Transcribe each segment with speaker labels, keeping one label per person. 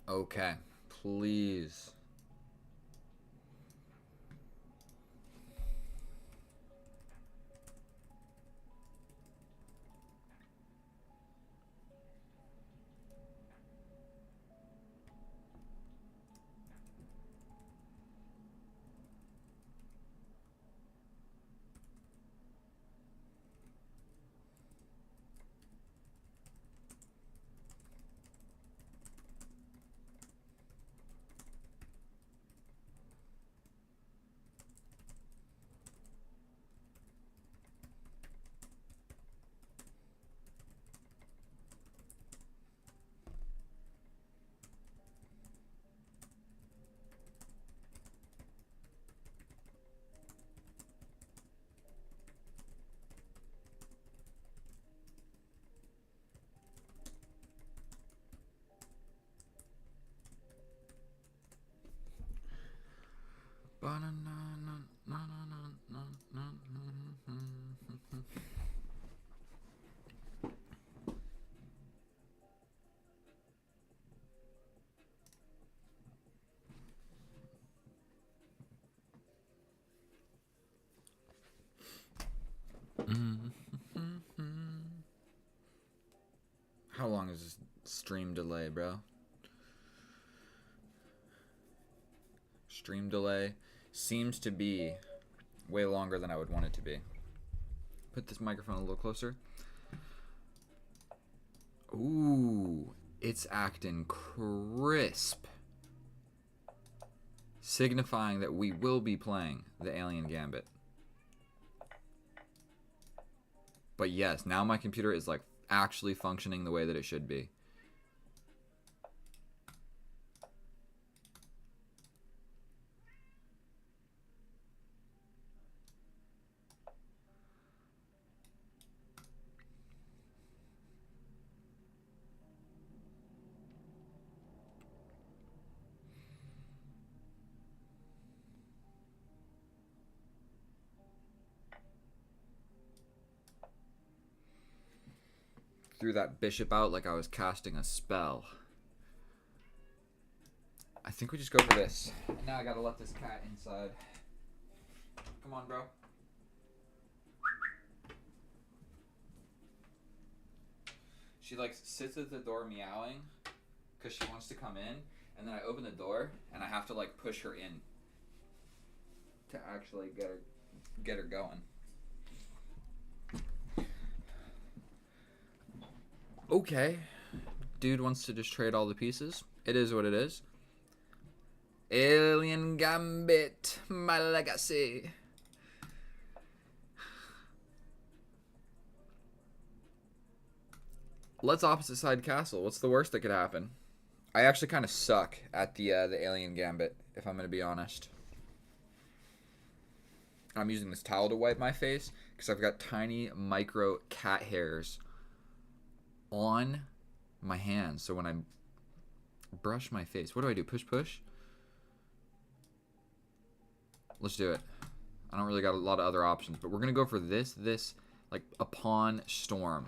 Speaker 1: Okay, please. How long is this stream delay, bro? Stream delay seems to be way longer than I would want it to be. Put this microphone a little closer. Ooh, it's acting crisp. Signifying that we will be playing the Alien Gambit. But yes, now my computer is like actually functioning the way that it should be. Threw that bishop out like I was casting a spell. I think we just go for this. And now I gotta let this cat inside. Come on, bro. She like sits at the door meowing because she wants to come in, and then I open the door and I have to like push her in to actually get her going. Okay. Dude wants to just trade all the pieces. It is what it is. Alien Gambit, my legacy. Let's opposite side castle. What's the worst that could happen? I actually kind of suck at the Alien Gambit, if I'm going to be honest. I'm using this towel to wipe my face because I've got tiny micro cat hairs on my hands. So when I brush my face, what do I do? Push, push? Let's do it. I don't really got a lot of other options, but we're going to go for this. This, like, a pawn storm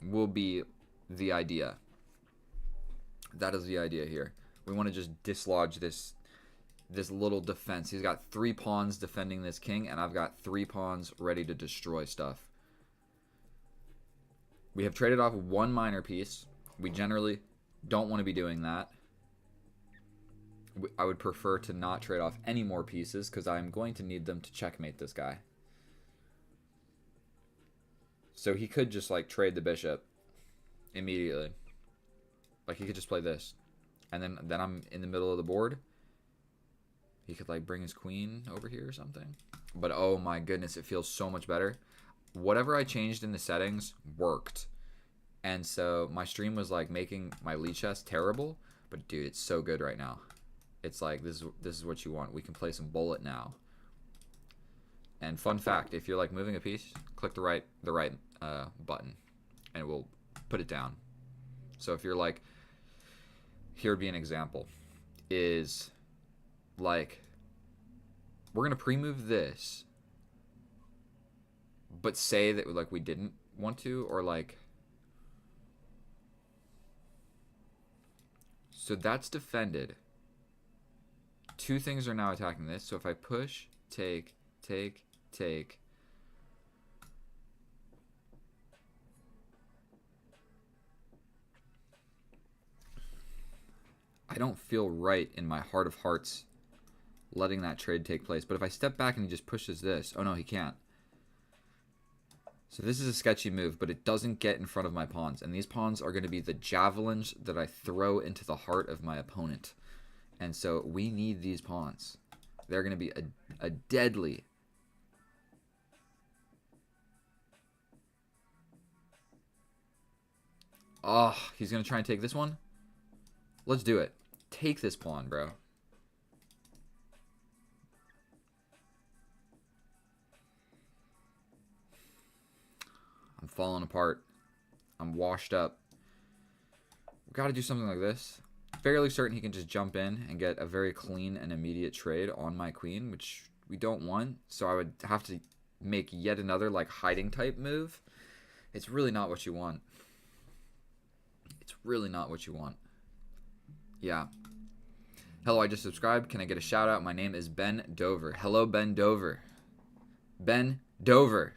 Speaker 1: will be the idea. That is the idea here. We want to just dislodge this little defense. He's got 3 pawns defending this king, and I've got 3 pawns ready to destroy stuff. We have traded off 1 minor piece. We generally don't want to be doing that. I would prefer to not trade off any more pieces because I'm going to need them to checkmate this guy. So he could just like trade the bishop immediately. Like he could just play this. And then I'm in the middle of the board. He could like bring his queen over here or something. But oh my goodness, it feels so much better. Whatever I changed in the settings worked. And so my stream was like making my lead chess terrible. But dude, it's so good right now. It's like this is what you want. We can play some bullet now. And fun fact, if you're like moving a piece, click the right button and it will put it down. So if you're like, here would be an example, is like, we're going to pre-move this, but say that like we didn't want to, or like, So that's defended. Two things are now attacking this. So if I push, take, take, take. I don't feel right in my heart of hearts letting that trade take place. But if I step back and he just pushes this. Oh, no, he can't. So this is a sketchy move, but it doesn't get in front of my pawns. And these pawns are going to be the javelins that I throw into the heart of my opponent. And so we need these pawns. They're going to be a deadly... Oh, he's going to try and take this one? Let's do it. Take this pawn, bro. I'm falling apart. I'm washed up. We've got to do something like this. Fairly certain he can just jump in and get a very clean and immediate trade on my queen, which we don't want. So I would have to make yet another like hiding type move. It's really not what you want. It's really not what you want. Yeah. Hello, I just subscribed. Can I get a shout out? My name is Ben Dover. Hello, Ben Dover. Ben Dover.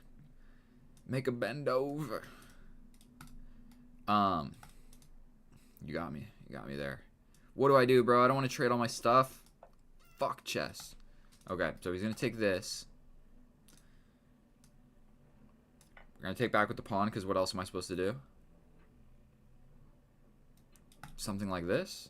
Speaker 1: Make a bend over. You got me. You got me there. What do I do, bro? I don't want to trade all my stuff. Fuck chess. Okay, so he's going to take this. We're going to take back with the pawn, because what else am I supposed to do? Something like this?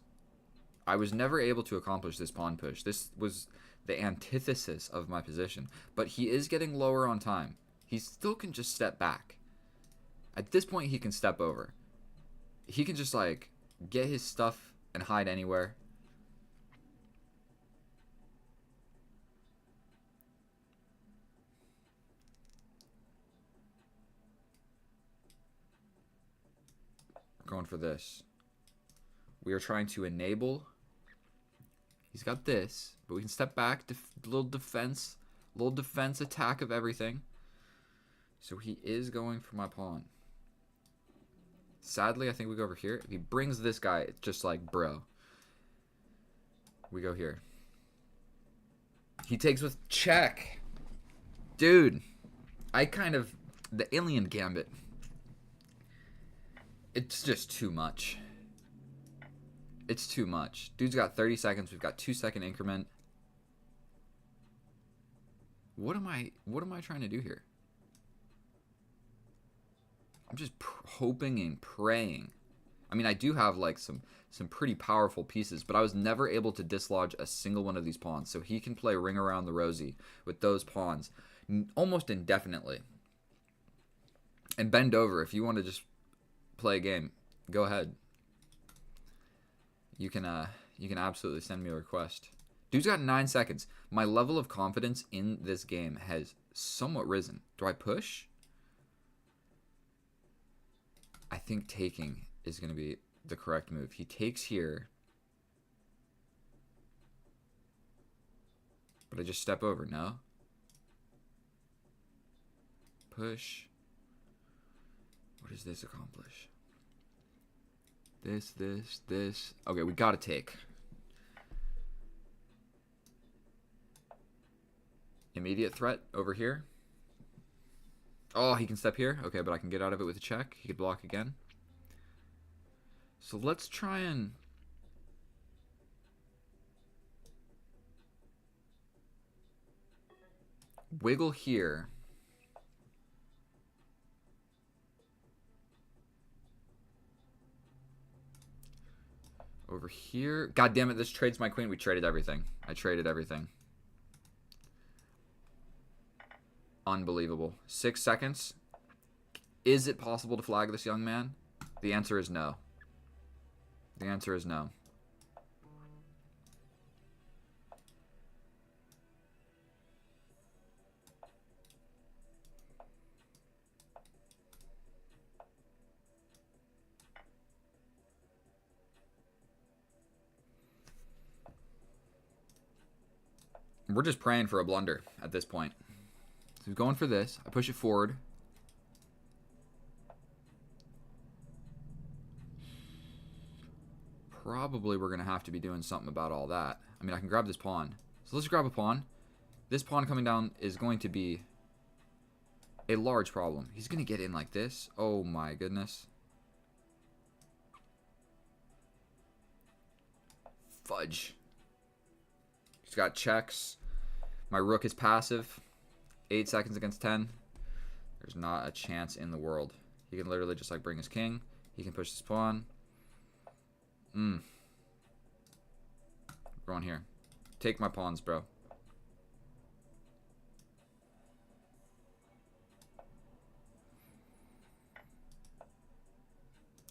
Speaker 1: I was never able to accomplish this pawn push. This was the antithesis of my position. But he is getting lower on time. He still can just step back. At this point, he can step over. He can just, like, get his stuff and hide anywhere. We're going for this. We are trying to enable. He's got this, but we can step back. Little defense attack of everything. So he is going for my pawn. Sadly, I think we go over here. If he brings this guy, it's just like, bro. We go here. He takes with check. Dude, the alien gambit. It's just too much. It's too much. Dude's got 30 seconds. We've got 2-second increment. What am I trying to do here? I'm just hoping and praying. I mean, I do have like some pretty powerful pieces, but I was never able to dislodge a single one of these pawns. So he can play Ring Around the Rosie with those pawns almost indefinitely. And bend over. If you want to just play a game, go ahead. You can absolutely send me a request. Dude's got 9 seconds. My level of confidence in this game has somewhat risen. Do I push? I think taking is going to be the correct move. He takes here. But I just step over, no? Push. What does this accomplish? This. Okay, we got to take. Immediate threat over here. Oh, he can step here? Okay, but I can get out of it with a check. He could block again. So let's try and... wiggle here. Over here. God damn it, this trades my queen. We traded everything. I traded everything. Unbelievable. 6 seconds. Is it possible to flag this young man? The answer is no. The answer is no. We're just praying for a blunder at this point. So he's going for this. I push it forward. probably we're going to have to be doing something about all that. I mean, I can grab this pawn. So let's grab a pawn. This pawn coming down is going to be a large problem. He's going to get in like this. Oh my goodness. Fudge. He's got checks. My rook is passive. 8 seconds against 10. There's not a chance in the world. He can literally just like bring his king. He can push his pawn. Going here. Take my pawns, bro.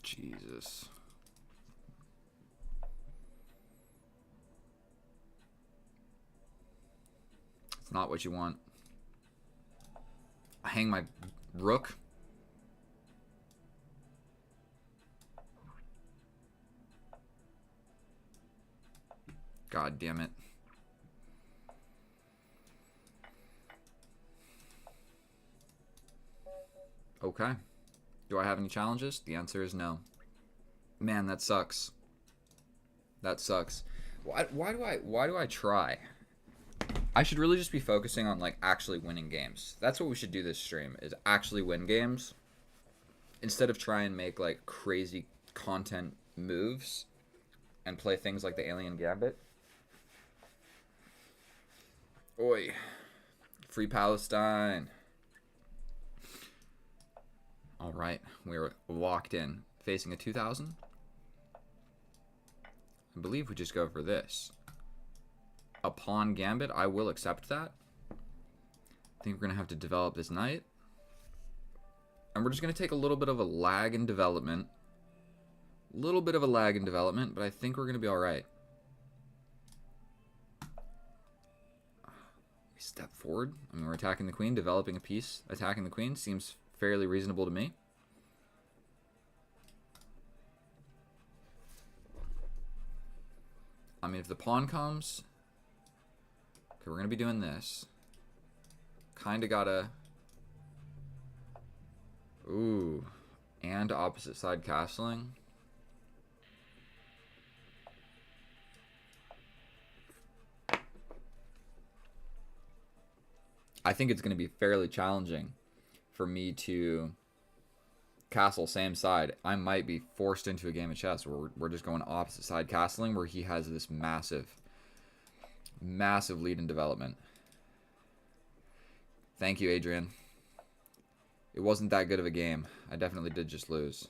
Speaker 1: Jesus. It's not what you want. I hang my rook. God damn it. Okay. Do I have any challenges? The answer is no. Man, that sucks. That sucks. Why do I try? I should really just be focusing on like actually winning games. That's what we should do this stream, is actually win games instead of try and make like crazy content moves and play things like the Alien Gambit. Oi. Free Palestine. All right, we're locked in. Facing a 2000. I believe we just go for this. A pawn gambit, I will accept that. I think we're going to have to develop this knight. And we're just going to take a little bit of a lag in development. A little bit of a lag in development, but I think we're going to be all right. We step forward. I mean, we're attacking the queen, developing a piece. Attacking the queen seems fairly reasonable to me. I mean, if the pawn comes... Okay, we're going to be doing this. Kind of gotta... Ooh. And opposite side castling. I think it's going to be fairly challenging for me to castle same side. I might be forced into a game of chess where we're just going opposite side castling, where he has this massive lead in development. Thank you, Adrian. It wasn't that good of a game. I definitely did just lose.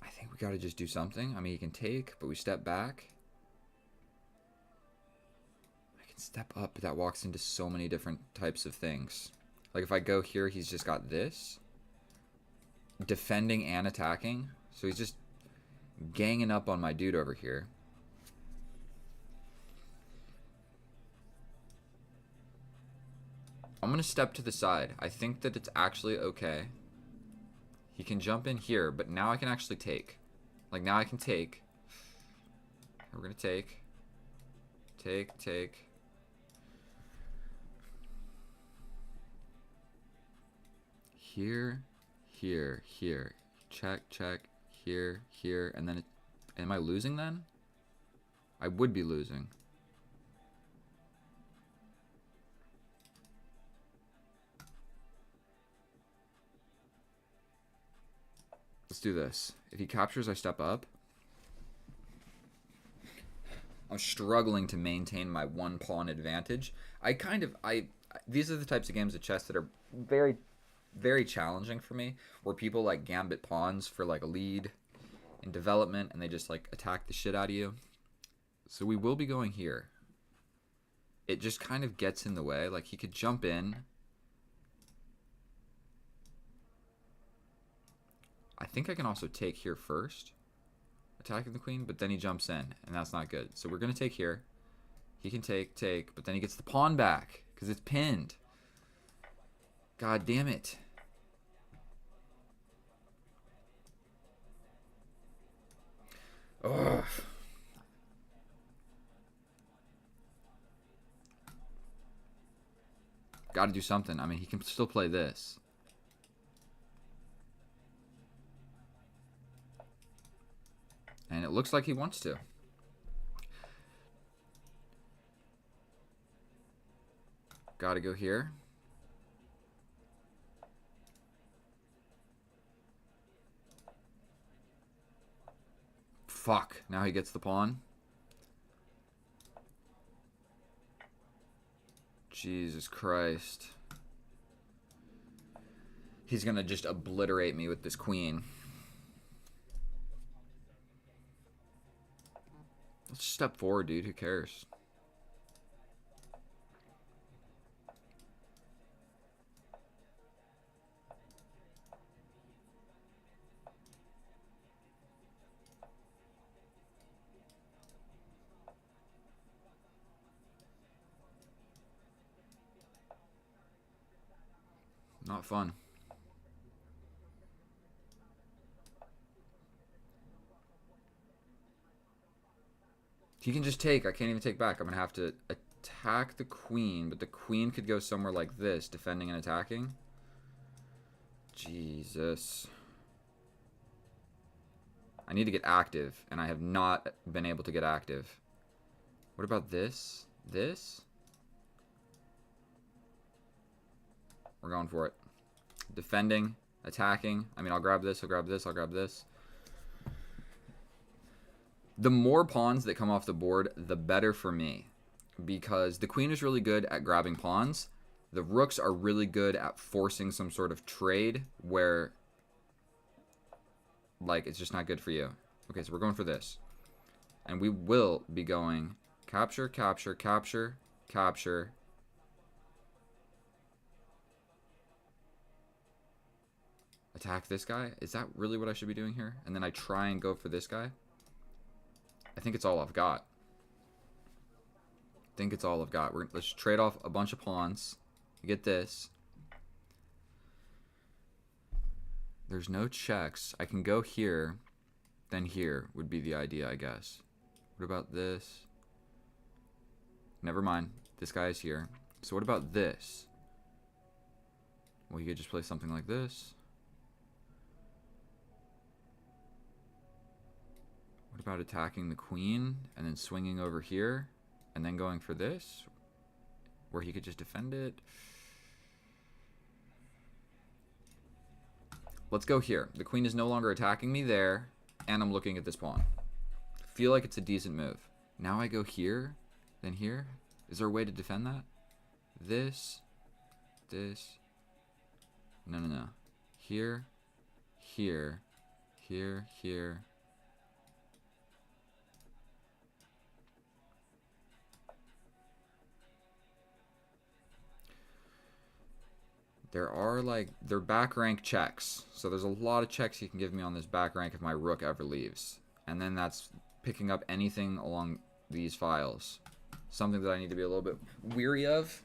Speaker 1: I think we got to just do something. I mean, he can take, but we step back. I can step up, but that walks into so many different types of things. Like if I go here, he's just got this. Defending and attacking. So he's just ganging up on my dude over here. I'm going to step to the side. I think that it's actually okay. He can jump in here, but now I can actually take. Like now I can take. We're going to take. Take. Here. Check. Here. And then, am I losing then? I would be losing. Let's do this. If he captures, I step up. I'm struggling to maintain my one pawn advantage. These are the types of games of chess that are very, very challenging for me, where people like gambit pawns for like a lead in development and they just like attack the shit out of you. So we will be going here. It just kind of gets in the way. Like he could jump in. I think I can also take here first, attacking the queen, but then he jumps in, and that's not good. So we're going to take here. He can take, but then he gets the pawn back because it's pinned. God damn it. Ugh. Got to do something. I mean, he can still play this. And it looks like he wants to. Gotta go here. Fuck. Now he gets the pawn. Jesus Christ. He's gonna just obliterate me with this queen. Let's step forward, dude. Who cares? Not fun. He can just take. I can't even take back. I'm going to have to attack the queen, but the queen could go somewhere like this, defending and attacking. Jesus. I need to get active, and I have not been able to get active. What about this? This? We're going for it. Defending, attacking. I mean, I'll grab this, I'll grab this, I'll grab this. The more pawns that come off the board, the better for me. Because the queen is really good at grabbing pawns. The rooks are really good at forcing some sort of trade where, like, it's just not good for you. Okay, so we're going for this. And we will be going capture, capture, capture, capture. Attack this guy? Is that really what I should be doing here? And then I try and go for this guy? I think it's all I've got. I think it's all I've got. Let's trade off a bunch of pawns. Get this. There's no checks. I can go here. Then here would be the idea, I guess. What about this? Never mind. This guy is here. So what about this? Well, you could just play something like this. What about attacking the queen and then swinging over here and then going for this where he could just defend it? Let's go here. The queen is no longer attacking me there, and I'm looking at this pawn. I feel like it's a decent move. Now I go here, then here. Is there a way to defend that? This. No. Here, here, here, here. They're back rank checks. So there's a lot of checks you can give me on this back rank if my rook ever leaves. And then that's picking up anything along these files. Something that I need to be a little bit weary of.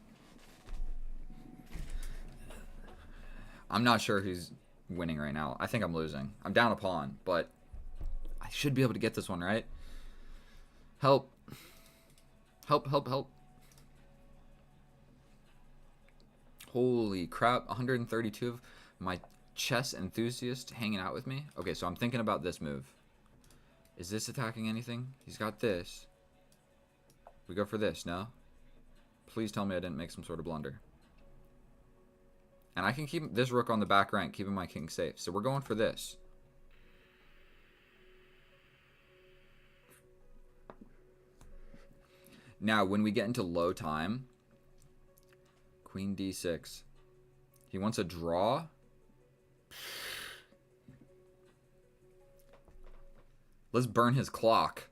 Speaker 1: I'm not sure who's winning right now. I think I'm losing. I'm down a pawn, but I should be able to get this one, right? Help. Help, help, help. Holy crap, 132 of my chess enthusiast hanging out with me. Okay, so I'm thinking about this move. Is this attacking anything? He's got this. We go for this, no? Please tell me I didn't make some sort of blunder. And I can keep this rook on the back rank, keeping my king safe. So we're going for this. Now, when we get into low time, Queen d6. He wants a draw. Let's burn his clock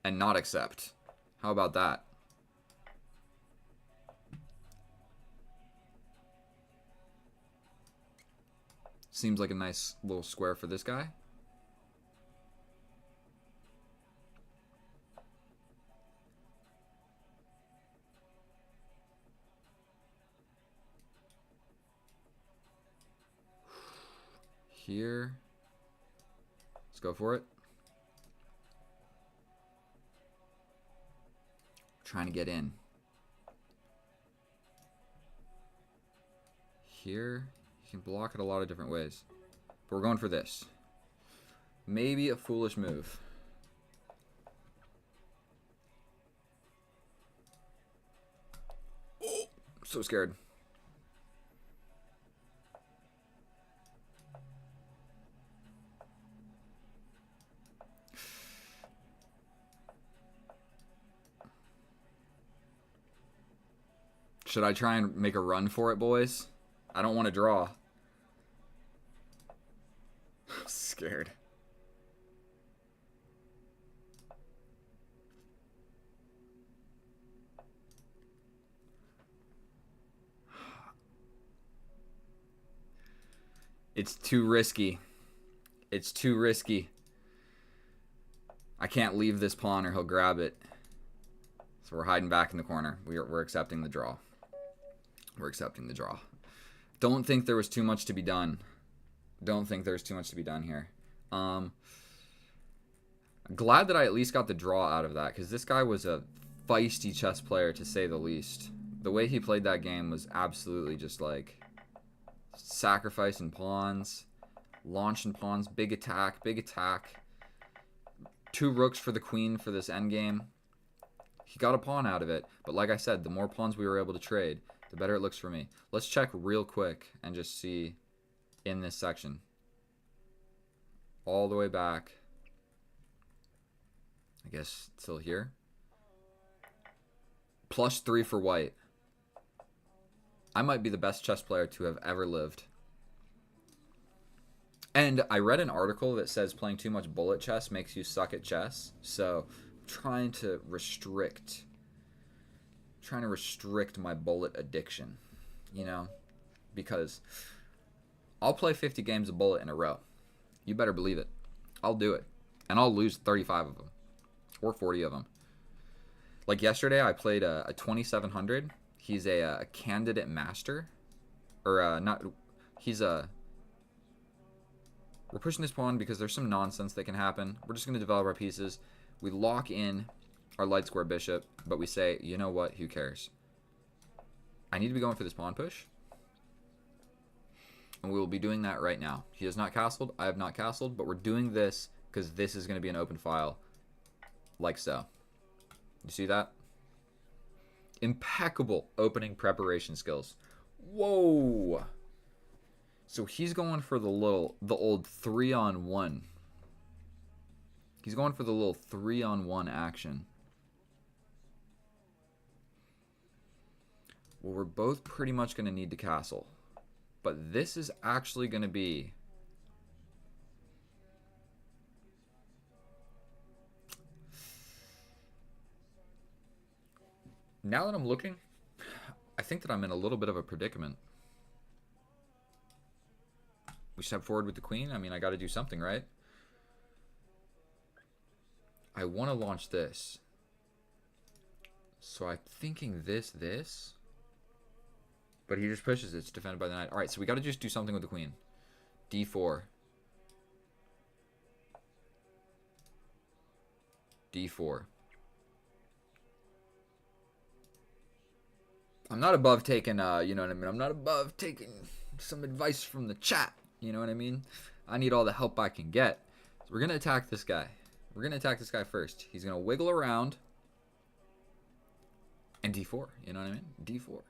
Speaker 1: and not accept. How about that? Seems like a nice little square for this guy. Here. Let's go for it. Trying to get in. Here. You can block it a lot of different ways. But we're going for this. Maybe a foolish move. So scared. Should I try and make a run for it, boys? I don't want to draw. I'm scared. It's too risky. It's too risky. I can't leave this pawn or he'll grab it. So we're hiding back in the corner. We're accepting the draw. We're accepting the draw. Don't think there was too much to be done. Don't think there's too much to be done here. Glad that I at least got the draw out of that, because this guy was a feisty chess player, to say the least. The way he played that game was absolutely just like sacrificing pawns, launching pawns, big attack, big attack. 2 rooks for the queen for this endgame. He got a pawn out of it, but like I said, the more pawns we were able to trade, the better it looks for me. Let's check real quick and just see in this section. All the way back. I guess till here. +3 for white. I might be the best chess player to have ever lived. And I read an article that says playing too much bullet chess makes you suck at chess. So I'm trying to restrict my bullet addiction, you know, because I'll play 50 games of bullet in a row. You better believe it. I'll do it. And I'll lose 35 of them or 40 of them. Like yesterday, I played a 2700. He's a candidate master, or not. We're pushing this pawn because there's some nonsense that can happen. We're just going to develop our pieces. We lock in our light square bishop, but we say, you know what, who cares? I need to be going for this pawn push. And we will be doing that right now. He has not castled, I have not castled, but we're doing this because this is going to be an open file, like so. You see that? Impeccable opening preparation skills. Whoa! So he's going for the old 3-on-1. He's going for the little 3-on-1 action. Well, we're both pretty much going to need to castle. But this is actually going to be... Now that I'm looking, I think that I'm in a little bit of a predicament. We step forward with the queen. I mean, I got to do something, right? I want to launch this. So I'm thinking this. But he just pushes it. It's defended by the knight. All right, so we got to just do something with the queen. D4. D4. I'm not above taking, you know what I mean? I'm not above taking some advice from the chat. You know what I mean? I need all the help I can get. So we're going to attack this guy. We're going to attack this guy first. He's going to wiggle around. And D4. You know what I mean? D4.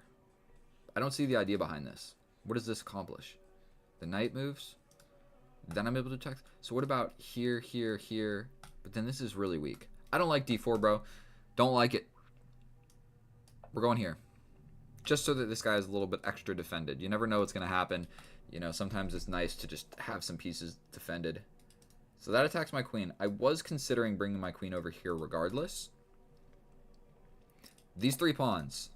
Speaker 1: I don't see the idea behind this. What does this accomplish? The knight moves. Then I'm able to attack. So what about here, here, here? But then this is really weak. I don't like D4, bro. Don't like it. We're going here. Just so that this guy is a little bit extra defended. You never know what's going to happen. You know, sometimes it's nice to just have some pieces defended. So that attacks my queen. I was considering bringing my queen over here regardless. These 3 pawns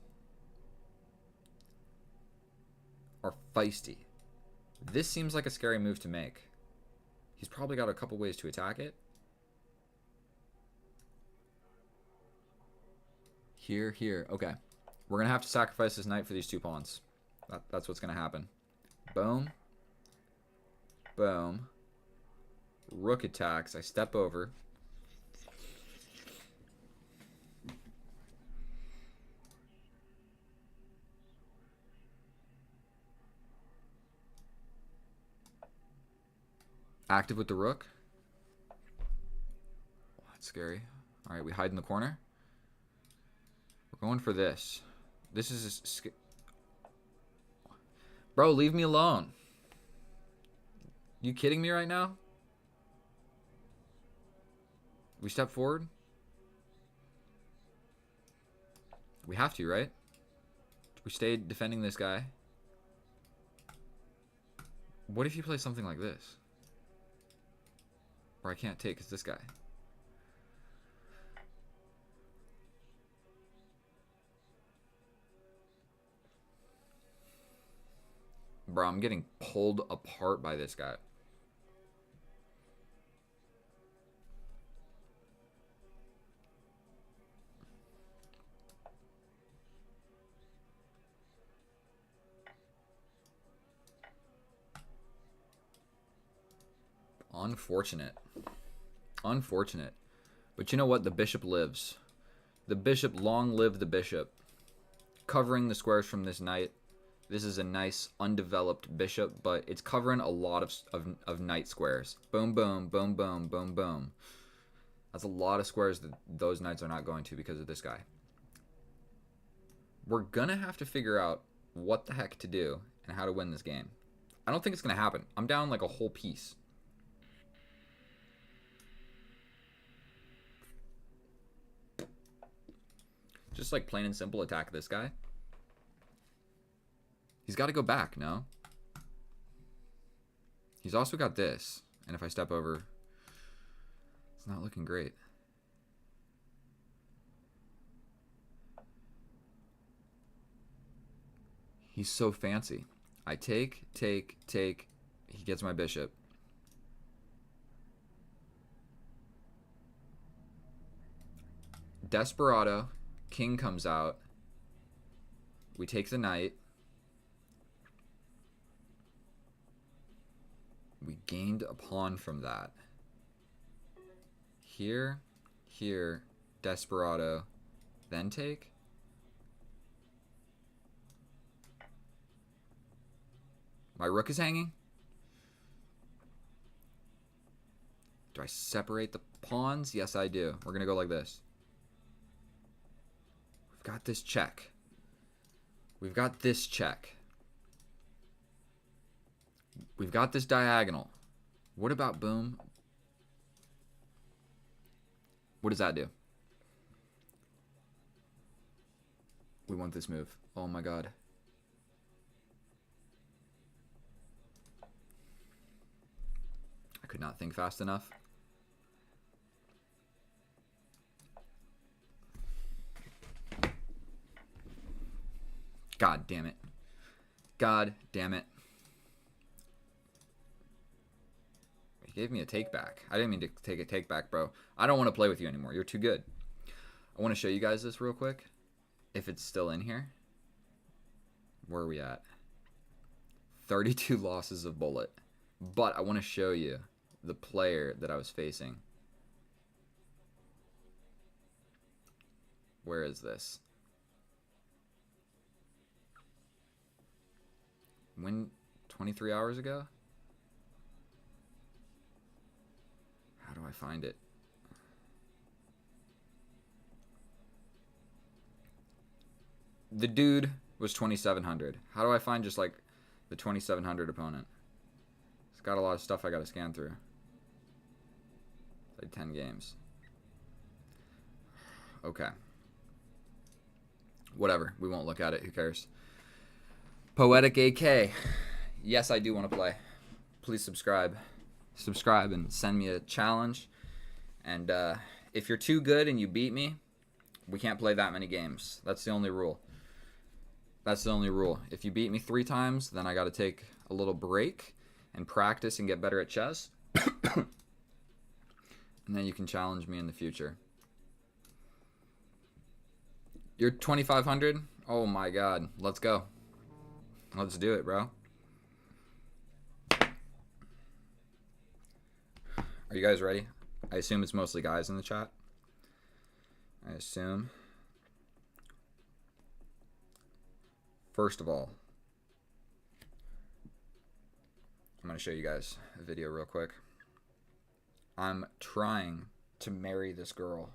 Speaker 1: are feisty. This seems like a scary move to make. He's probably got a couple ways to attack it. Here, here. Okay. We're going to have to sacrifice this knight for these 2 pawns. That's what's going to happen. Boom. Boom. Rook attacks. I step over. Active with the rook. Oh, that's scary. All right, we hide in the corner. We're going for this. This is Bro, leave me alone. You kidding me right now? We step forward? We have to, right? We stay defending this guy. What if you play something like this? Or I can't take because this guy. Bro, I'm getting pulled apart by this guy. Unfortunate. Unfortunate. But you know what? The bishop lives. The bishop, long live the bishop. Covering the squares from this knight. This is a nice undeveloped bishop, but it's covering a lot of knight squares. Boom, boom, boom, boom, boom, boom. That's a lot of squares that those knights are not going to because of this guy. We're going to have to figure out what the heck to do and how to win this game. I don't think it's going to happen. I'm down like a whole piece. Just like plain and simple attack this guy. He's got to go back, no? He's also got this. And if I step over, it's not looking great. He's so fancy. I take. He gets my bishop. Desperado. King comes out. We take the knight. We gained a pawn from that. Here, Desperado, then take. My rook is hanging. Do I separate the pawns? Yes, I do. We're going to go like this. We've got this check. We've got this check. We've got this diagonal. What about boom? What does that do? We want this move. Oh my god. I could not think fast enough. God damn it. God damn it. He gave me a take back. I didn't mean to take a take back, bro. I don't want to play with you anymore. You're too good. I want to show you guys this real quick. If it's still in here. Where are we at? 32 losses of bullet. But I want to show you the player that I was facing. Where is this? When 23 hours ago? How do I find it? The dude was 2,700. How do I find just like the 2,700 opponent? It's got a lot of stuff I got to scan through. Like 10 games. Okay. Whatever. We won't look at it. Who cares? Poetic AK. Yes, I do want to play. Please subscribe. Subscribe and send me a challenge. And if you're too good and you beat me, we can't play that many games. That's the only rule. That's the only rule. If you beat me 3 times, then I got to take a little break and practice and get better at chess. And then you can challenge me in the future. You're 2,500? Oh my god. Let's go. Let's do it, bro. Are you guys ready? I assume it's mostly guys in the chat. I assume. First of all, I'm going to show you guys a video real quick. I'm trying to marry this girl.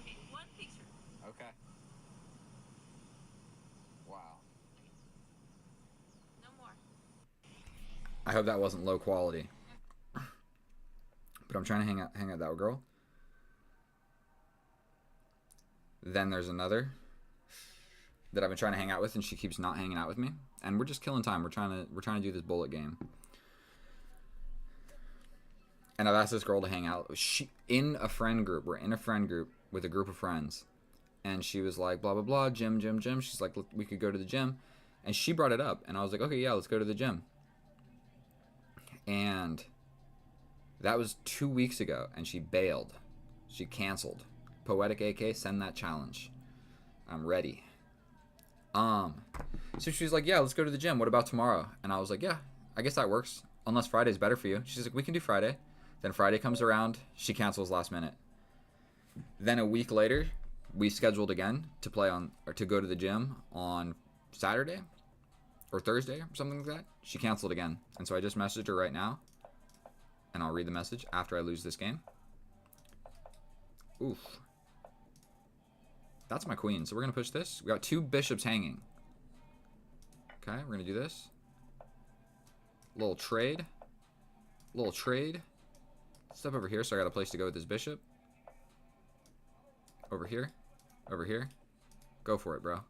Speaker 2: Okay, one picture.
Speaker 1: Okay. Wow. I hope that wasn't low quality. But I'm trying to hang out that girl. Then there's another that I've been trying to hang out with, and she keeps not hanging out with me. And we're just killing time. We're trying to do this bullet game. And I've asked this girl to hang out. She in a friend group. We're in a friend group with a group of friends. And she was like, blah, blah, blah, gym. She's like, we could go to the gym. And she brought it up. And I was like, okay, yeah, let's go to the gym. And that was 2 weeks ago. And she bailed. She canceled. Poetic AK, send that challenge. I'm ready. So she was like, yeah, let's go to the gym. What about tomorrow? And I was like, yeah, I guess that works. Unless Friday's better for you. She's like, we can do Friday. Then Friday comes around. She cancels last minute. Then a week later, we scheduled again to play on, or to go to the gym on Saturday or Thursday or something like that. She canceled again. And so I just messaged her right now. And I'll read the message after I lose this game. Oof. That's my queen. So we're going to push this. We got 2 bishops hanging. Okay, we're going to do this. Little trade. Step over here, so I got a place to go with this bishop. Over here. Go for it, bro.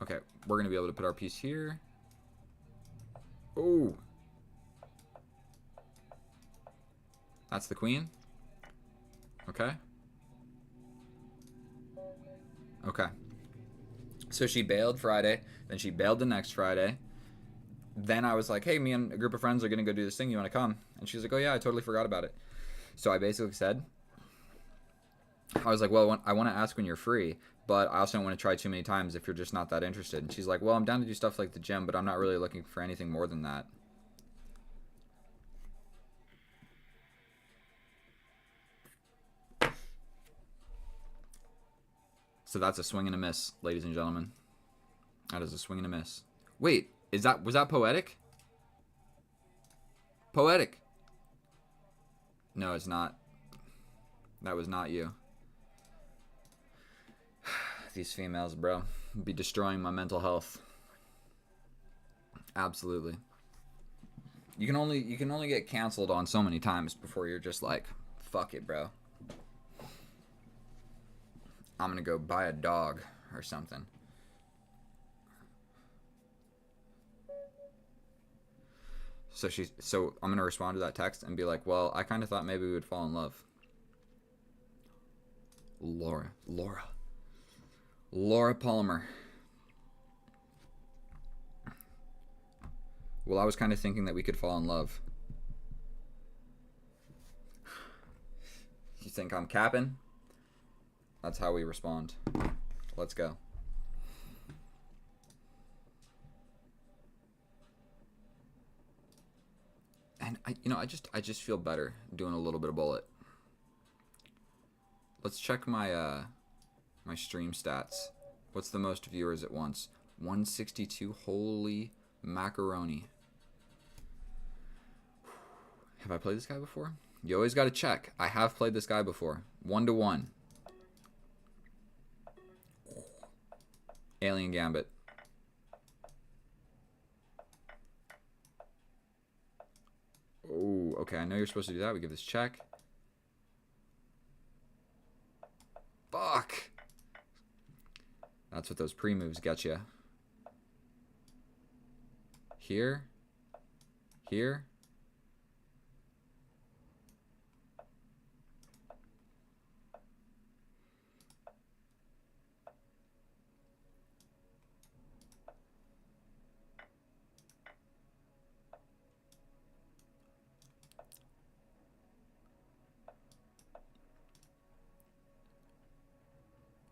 Speaker 1: Okay, we're going to be able to put our piece here. Ooh. That's the queen. Okay. So she bailed Friday. Then she bailed the next Friday. Then I was like, hey, me and a group of friends are going to go do this thing. You want to come? And she's like, oh, yeah, I totally forgot about it. So I basically said, I was like, well, I want to ask when you're free, but I also don't want to try too many times if you're just not that interested. And she's like, well, I'm down to do stuff like the gym, but I'm not really looking for anything more than that. So that's a swing and a miss, ladies and gentlemen. That is a swing and a miss. Wait, was that poetic? Poetic. No, it's not. That was not you. These females, bro, be destroying my mental health. Absolutely. You can only get canceled on so many times before you're just like, fuck it, bro. I'm gonna go buy a dog or something. So I'm gonna respond to that text and be like, well, I kind of thought maybe we would fall in love. Laura Palmer. Well, I was kind of thinking that we could fall in love. You think I'm capping? That's how we respond. Let's go. And I just feel better doing a little bit of bullet. Let's check my my stream stats. What's the most viewers at once? 162. Holy macaroni. Have I played this guy before? You always got to check. I have played this guy before. 1-1. Alien Gambit. Oh, okay. I know you're supposed to do that. We give this check. Fuck. That's what those pre-moves get you. Here. Here.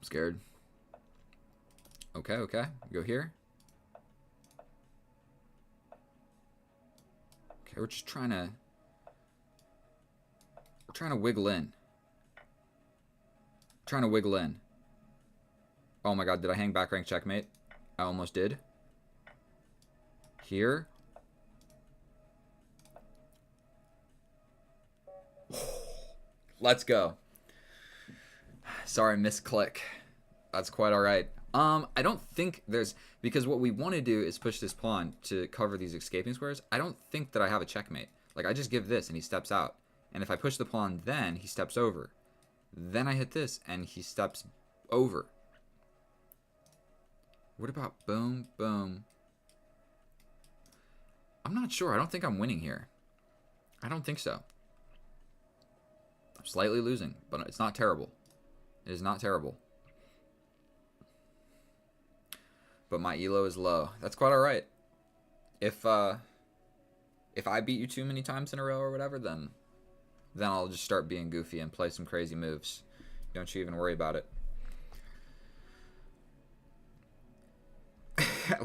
Speaker 1: Scared. Okay. Go here. Okay, we're trying to wiggle in. Trying to wiggle in. Oh my god, did I hang back rank checkmate? I almost did. Here. Let's go. Sorry, misclick. That's quite alright. I don't think there's, because what we want to do is push this pawn to cover these escaping squares. I don't think that I have a checkmate. Like, I just give this and he steps out. And if I push the pawn, then he steps over. Then I hit this and he steps over. What about boom, boom? I'm not sure. I don't think I'm winning here. I don't think so. I'm slightly losing, but it's not terrible. It is not terrible. But my elo is low. That's quite alright. If I beat you too many times in a row or whatever, then I'll just start being goofy and play some crazy moves. Don't you even worry about it.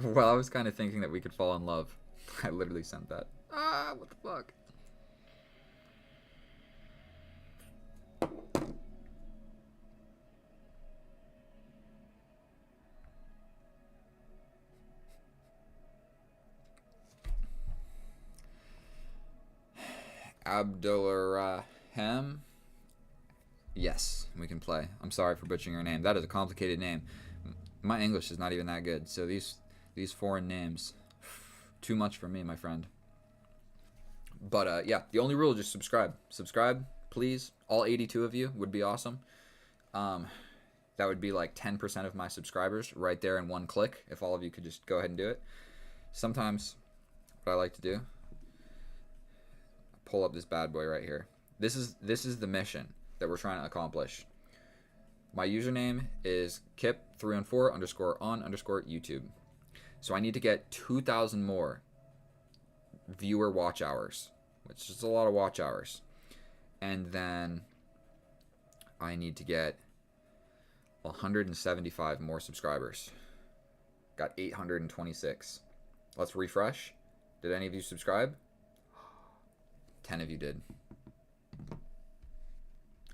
Speaker 1: Well, I was kind of thinking that we could fall in love. I literally sent that. Ah, what the fuck? Abdulrahim. Yes, we can play. I'm sorry for butchering your name. That is a complicated name. My English is not even that good, so these foreign names, too much for me, my friend. But yeah, the only rule is just subscribe. Subscribe, please. All 82 of you would be awesome. That would be like 10% of my subscribers right there in one click, if all of you could just go ahead and do it. Sometimes what I like to do, pull up this bad boy right here. This is the mission that we're trying to accomplish. My username is kip314_on_YouTube. So I need to get 2,000 more viewer watch hours, which is a lot of watch hours. And then I need to get 175 more subscribers. Got 826. Let's refresh. Did any of you subscribe? 10 of you did.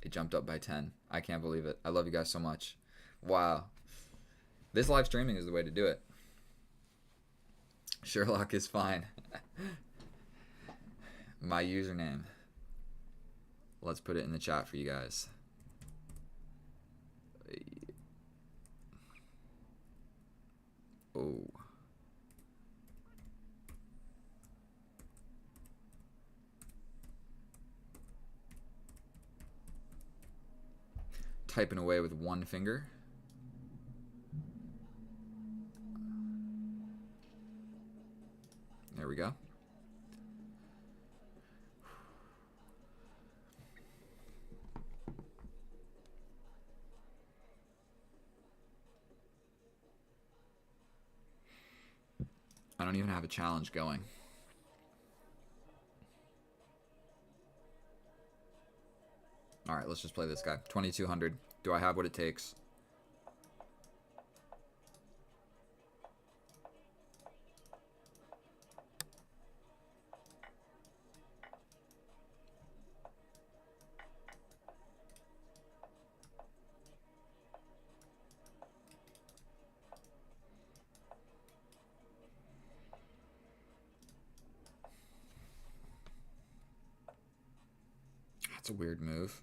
Speaker 1: It jumped up by 10. I can't believe it. I love you guys so much. Wow. This live streaming is the way to do it. Sherlock is fine. My username. Let's put it in the chat for you guys. Oh. Typing away with one finger. There we go. I don't even have a challenge going. All right, let's just play this guy. 2200. Do I have what it takes? That's a weird move.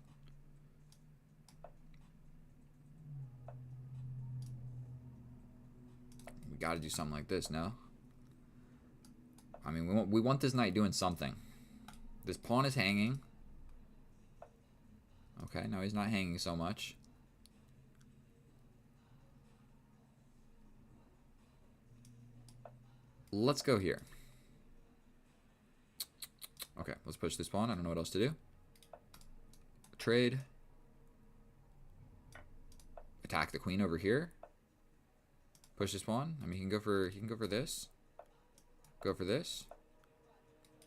Speaker 1: We got to do something like this, no? I mean, we want this knight doing something. This pawn is hanging. Okay, no, he's not hanging so much. Let's go here. Okay, let's push this pawn. I don't know what else to do. Trade. Attack the queen over here. Push this pawn. I mean, he can go for this. Go for this.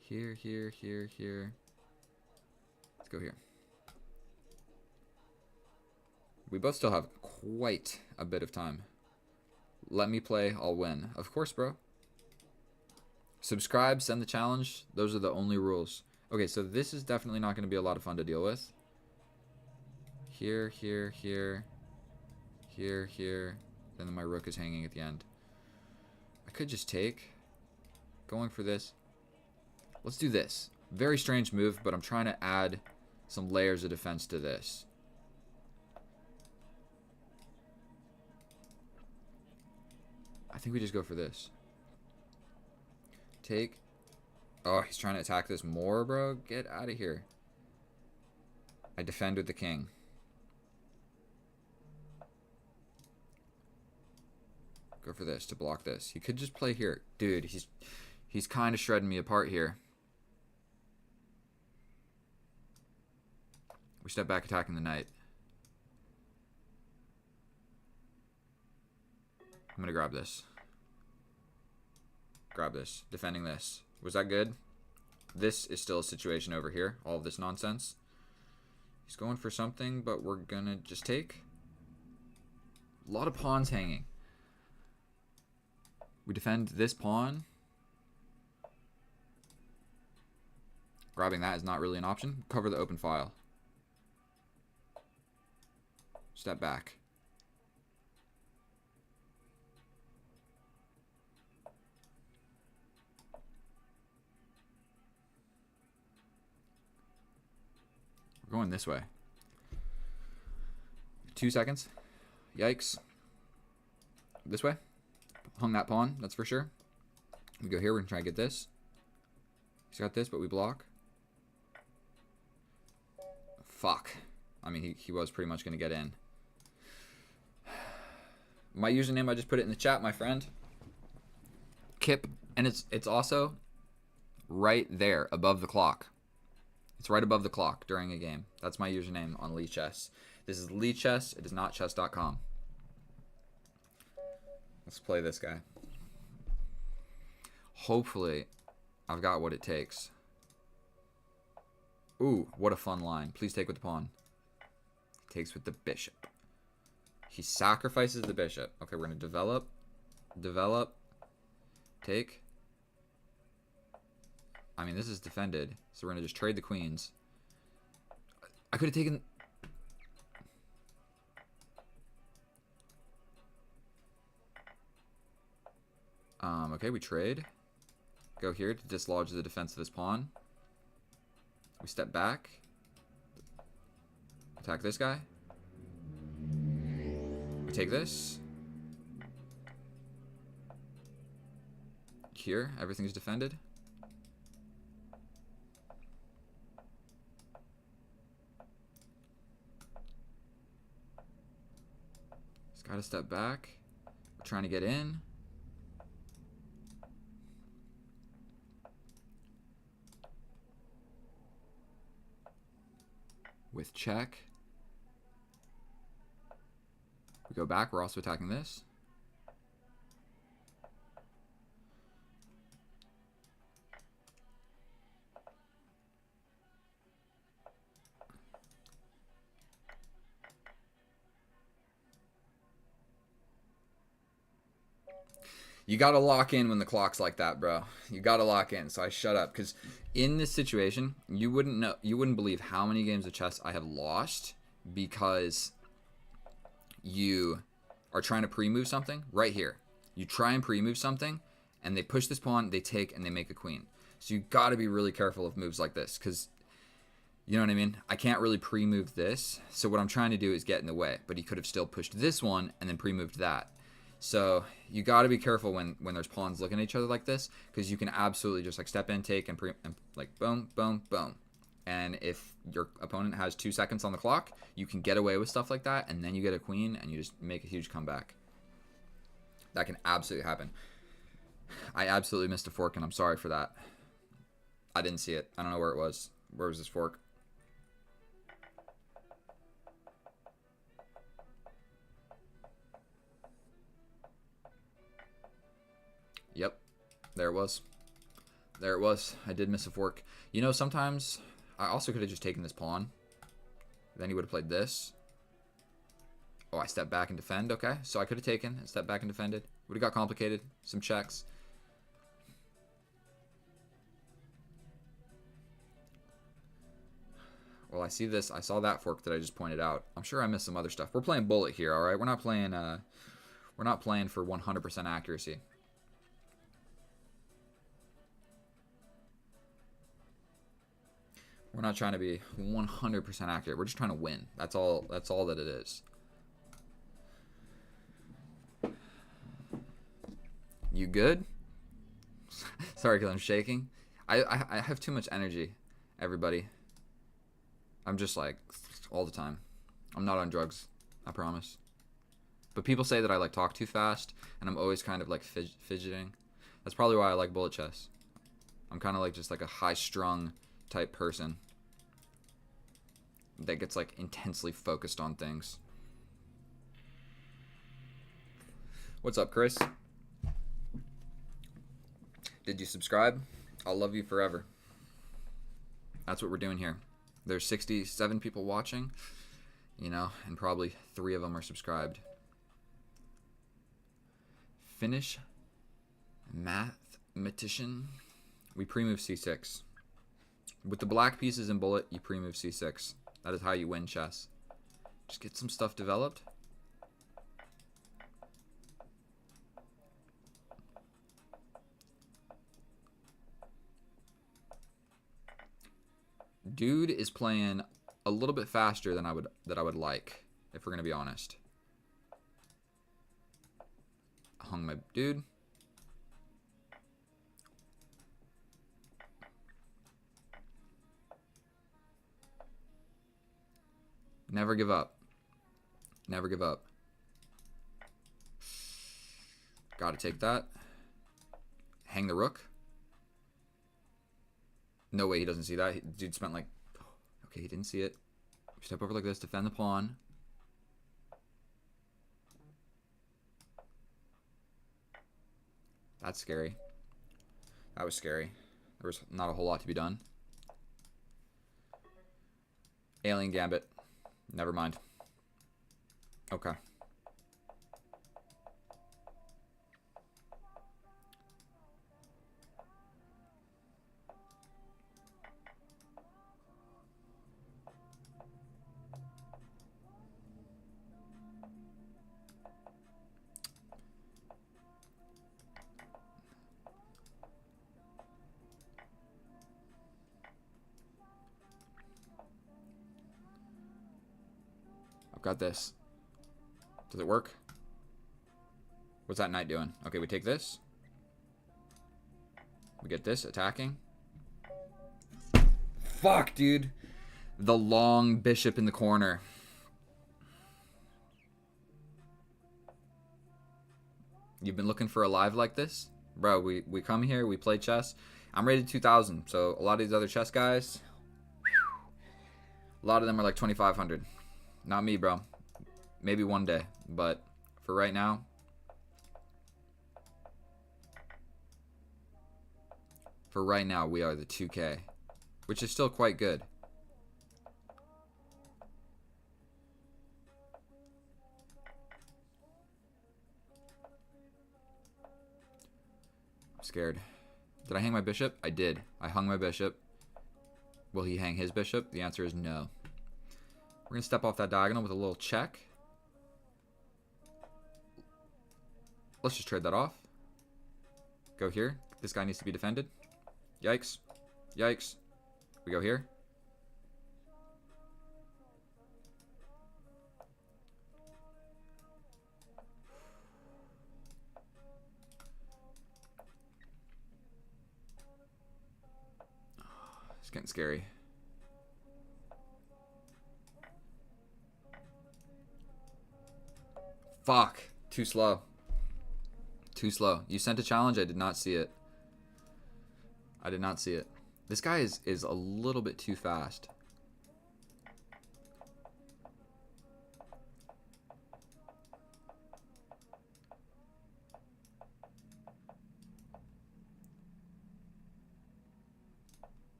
Speaker 1: Here, here, here, here. Let's go here. We both still have quite a bit of time. Let me play, I'll win. Of course, bro. Subscribe, send the challenge. Those are the only rules. Okay, so this is definitely not going to be a lot of fun to deal with. Here, here, here. Here, here. Then my rook is hanging at the end. I could just take. Going for this. Let's do this. Very strange move, but I'm trying to add some layers of defense to this. I think we just go for this. Take. Oh, he's trying to attack this more, bro. Get out of here. I defend with the king. Go for this to block this. He could just play here. Dude, he's kind of shredding me apart here. We step back attacking the knight. I'm going to grab this. Grab this. Defending this. Was that good? This is still a situation over here. All of this nonsense. He's going for something, but we're going to just take. A lot of pawns hanging. We defend this pawn. Grabbing that is not really an option. Cover the open file. Step back. We're going this way. 2 seconds. Yikes. This way. Hung that pawn, that's for sure. We go here, we're going to try and get this. He's got this, but we block. Fuck. I mean, he was pretty much going to get in. My username, I just put it in the chat, my friend. Kip. And it's also right there, above the clock. It's right above the clock during a game. That's my username on Lee Chess. This is Lee Chess. It is not chess.com. Let's play this guy. Hopefully, I've got what it takes. Ooh, what a fun line. Please take with the pawn. He takes with the bishop. He sacrifices the bishop. Okay, we're going to develop. Develop. Take. I mean, this is defended. So we're going to just trade the queens. I could have taken... Okay, we trade. Go here to dislodge the defense of his pawn. We step back. Attack this guy. We take this. Here, everything's defended. He's got to step back. We're trying to get in. With check. We go back. We're also attacking this. You gotta lock in when the clock's like that, bro. You gotta lock in. So I shut up because in this situation, you wouldn't believe how many games of chess I have lost because you are trying to pre-move something right here. You try and pre-move something, and they push this pawn, they take, and they make a queen. So you gotta be really careful of moves like this because you know what I mean? I can't really pre-move this. So what I'm trying to do is get in the way, but he could have still pushed this one and then pre-moved that. So you got to be careful when there's pawns looking at each other like this because you can absolutely just like step in, take, and like boom, boom, boom. And if your opponent has 2 seconds on the clock, you can get away with stuff like that, and then you get a queen and you just make a huge comeback. That can absolutely happen. I absolutely missed a fork, and I'm sorry for that. I didn't see it. I don't know where it was. Where was this fork? Yep, there it was. There it was. I did miss a fork. You know, sometimes I also could have just taken this pawn. Then he would have played this. Oh, I stepped back and defend. Okay, so I could have taken and stepped back and defended. Would have got complicated. Some checks. Well, I see this. I saw that fork that I just pointed out. I'm sure I missed some other stuff. We're playing bullet here, all right? We're not playing for 100% accuracy. We're not trying to be 100% accurate. We're just trying to win. That's all that it is. You good? Sorry, because I'm shaking. I have too much energy, everybody. I'm just like, all the time. I'm not on drugs, I promise. But people say that I like talk too fast, and I'm always kind of like fidgeting. That's probably why I like bullet chess. I'm kind of like just like a high-strung type person that gets like intensely focused on things. What's up, Chris? Did you subscribe? I'll love you forever. That's what we're doing here. There's 67 people watching, you know, and probably 3 of them are subscribed. Finnish mathematician. We pre-move c6. With the black pieces in bullet, you pre-move c6. That is how you win chess. Just get some stuff developed. Dude is playing a little bit faster than I would like, if we're gonna be honest. Hung my dude. Never give up. Never give up. Gotta take that. Hang the rook. No way he doesn't see that. Dude spent like... Okay, he didn't see it. Step over like this. Defend the pawn. That's scary. That was scary. There was not a whole lot to be done. Alien Gambit. Never mind. Okay. I've got this. Does it work? What's that knight doing? Okay, we take this. We get this, attacking. Fuck, dude. The long bishop in the corner. You've been looking for a live like this? Bro, we come here, we play chess. I'm rated 2,000, so a lot of these other chess guys, a lot of them are like 2,500. Not me, bro. Maybe one day, but for right now, we are the 2K, which is still quite good. I'm scared. Did I hang my bishop? I did. I hung my bishop. Will he hang his bishop? The answer is no. We're going to step off that diagonal with a little check. Let's just trade that off. Go here. This guy needs to be defended. Yikes. Yikes. We go here. It's getting scary. Fuck. Too slow. Too slow. You sent a challenge? I did not see it. I did not see it. This guy is a little bit too fast.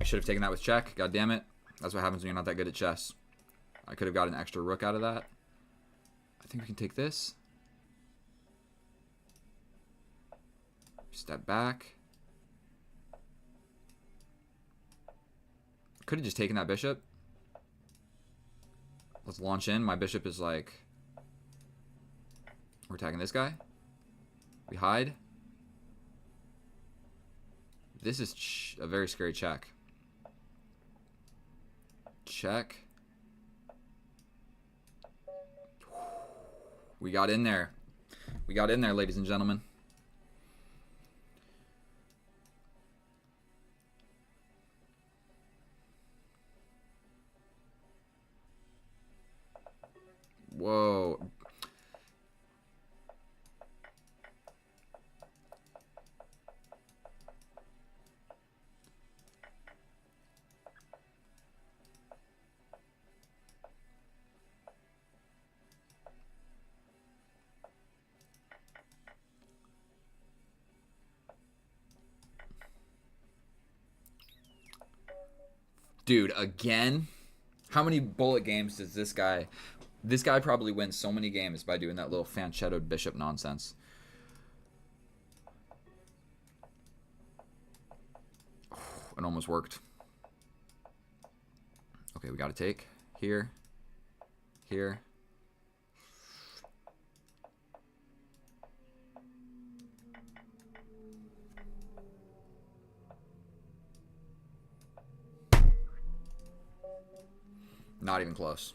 Speaker 1: I should have taken that with check. God damn it. That's what happens when you're not that good at chess. I could have got an extra rook out of that. I think we can take this. Step back. Could have just taken that bishop. Let's launch in. My bishop is like... We're attacking this guy. We hide. This is a very scary check. Check. We got in there. We got in there, ladies and gentlemen. Whoa. Dude, again? How many bullet games does this guy... This guy probably wins so many games by doing that little fanchettoed bishop nonsense. It almost worked. Okay, we got to take. Here. Here. Not even close.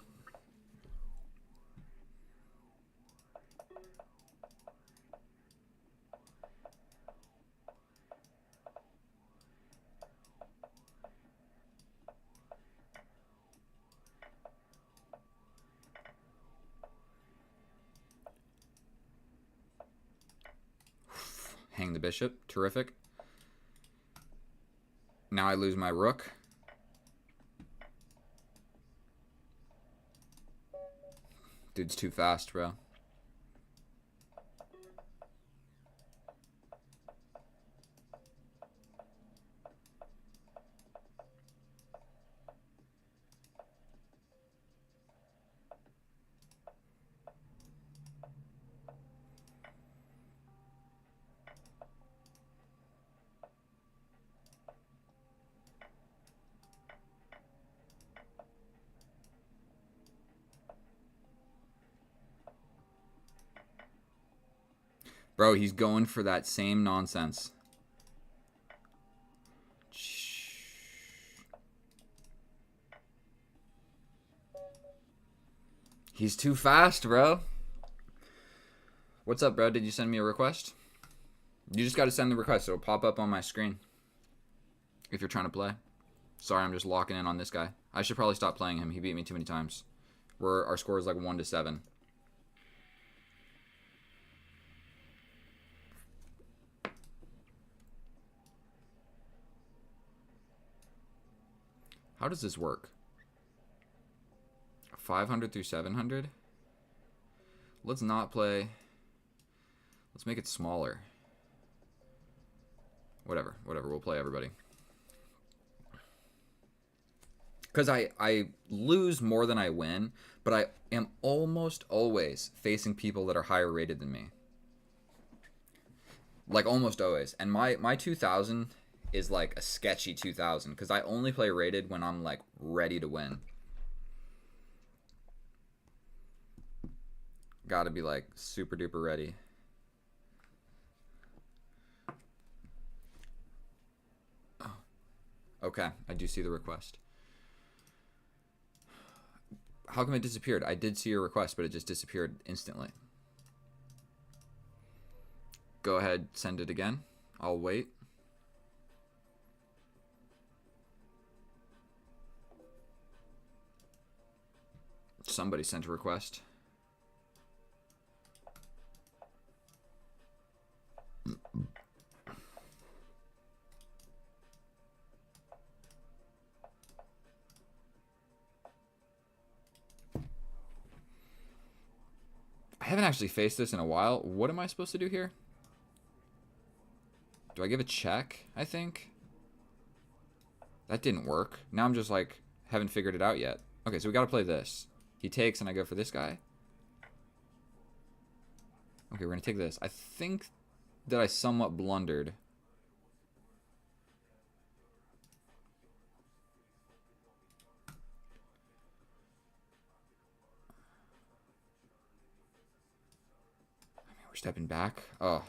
Speaker 1: Hang the bishop. Terrific. Now I lose my rook. Dude's too fast, bro. Bro, he's going for that same nonsense. He's too fast, bro. What's up, bro? Did you send me a request? You just got to send the request. It'll pop up on my screen if you're trying to play. Sorry, I'm just locking in on this guy. I should probably stop playing him. He beat me too many times. Our score is like 1-7. How does this work? 500 through 700? Let's not play. Let's make it smaller. Whatever. We'll play everybody. Because I lose more than I win, but I am almost always facing people that are higher rated than me. Like, almost always. And my 2000 is like a sketchy 2000 because I only play rated when I'm like ready to win. Gotta be like super duper ready. Oh. Okay, I do see the request. How come it disappeared? I did see your request, but it just disappeared instantly. Go ahead, send it again. I'll wait. Somebody sent a request. I haven't actually faced this in a while. What am I supposed to do here? Do I give a check, I think? That didn't work. Now I'm just like, haven't figured it out yet. Okay, so we gotta play this. He takes and I go for this guy. Okay, we're gonna take this. I think that I somewhat blundered. Stepping back. Oh,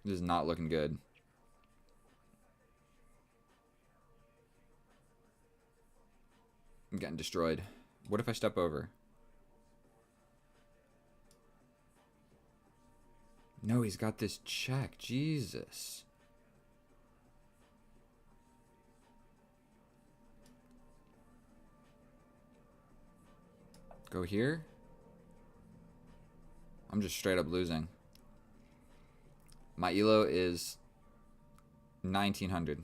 Speaker 1: this is not looking good. I'm getting destroyed. What if I step over? No, he's got this check. Jesus. Go here. I'm just straight up losing. My elo is 1900.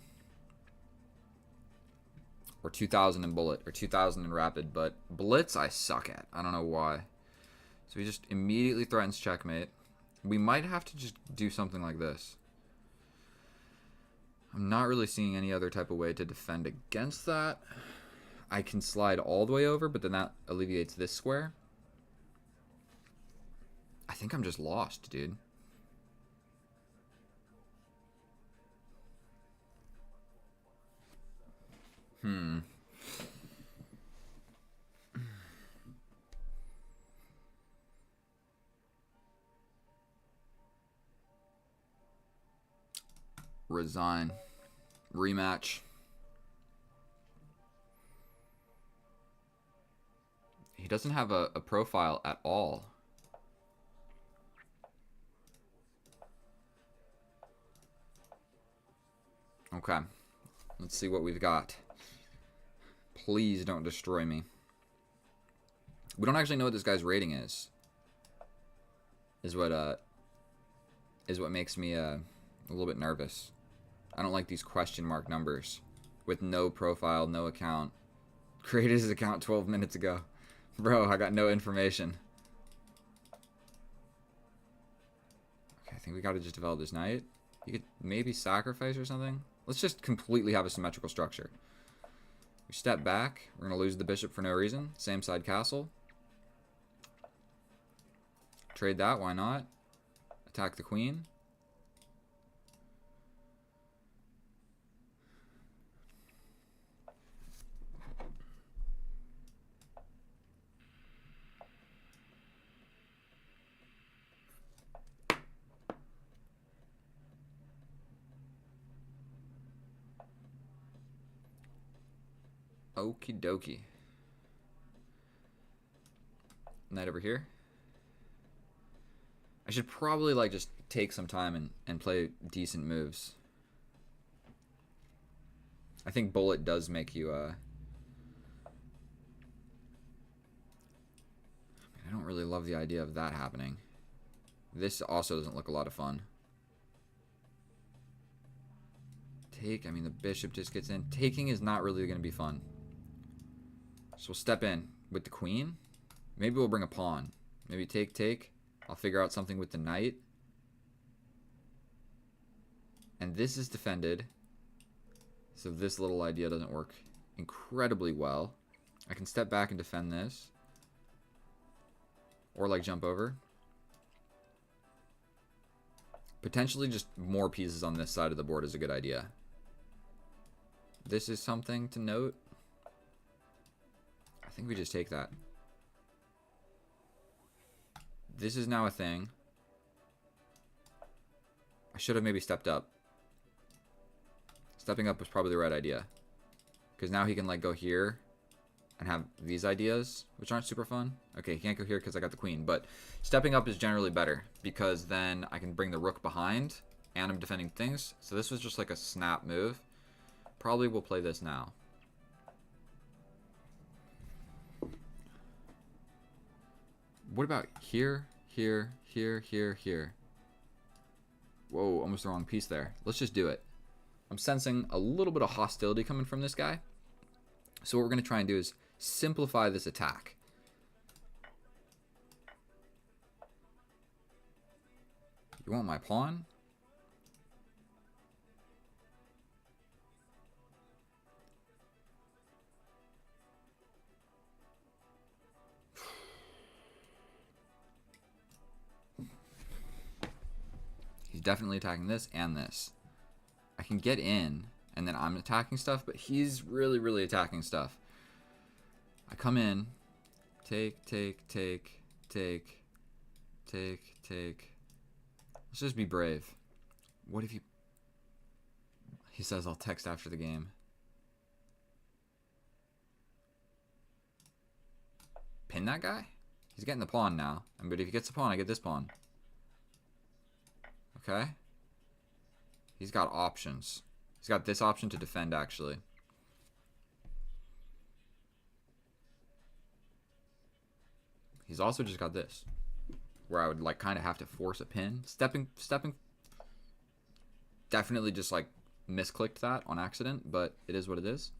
Speaker 1: Or 2000 in bullet. Or 2000 in rapid. But blitz I suck at. I don't know why. So he just immediately threatens checkmate. We might have to just do something like this. I'm not really seeing any other type of way to defend against that. I can slide all the way over, but then that alleviates this square. I think I'm just lost, dude. Resign. Rematch. He doesn't have a profile at all. Okay. Let's see what we've got. Please don't destroy me. We don't actually know what this guy's rating is. Is what makes me a little bit nervous. I don't like these question mark numbers with no profile, no account. Created his account 12 minutes ago. Bro, I got no information. Okay, I think we gotta just develop this knight. You could maybe sacrifice or something. Let's just completely have a symmetrical structure. We step back. We're gonna lose the bishop for no reason. Same side castle. Trade that, why not? Attack the queen. Okie dokie. Knight over here. I should probably like just take some time and play decent moves. I think bullet does make you I don't really love the idea of that happening. This also doesn't look a lot of fun. Take, I mean the bishop just gets in. Taking is not really going to be fun. So we'll step in with the queen. Maybe we'll bring a pawn. Maybe take. I'll figure out something with the knight. And this is defended. So this little idea doesn't work incredibly well. I can step back and defend this. Or like jump over. Potentially just more pieces on this side of the board is a good idea. This is something to note. I think we just take that. This is now a thing. I should have maybe stepped up. Stepping up was probably the right idea. Because now he can like go here and have these ideas, which aren't super fun. Okay, he can't go here because I got the queen. But stepping up is generally better because then I can bring the rook behind and I'm defending things. So this was just like a snap move. Probably will play this now. What about here, here, here, here, here? Whoa, almost the wrong piece there. Let's just do it. I'm sensing a little bit of hostility coming from this guy. So what we're going to try and do is simplify this attack. You want my pawn? He's definitely attacking this and this. I can get in, and then I'm attacking stuff, but he's really, really attacking stuff. I come in, take. Let's just be brave. What if you... He says, I'll text after the game. Pin that guy? He's getting the pawn now. But if he gets the pawn, I get this pawn. Okay. He's got options. He's got this option to defend, actually. He's also just got this, where I would like kind of have to force a pin. Stepping. Definitely just like misclicked that on accident, but it is what it is.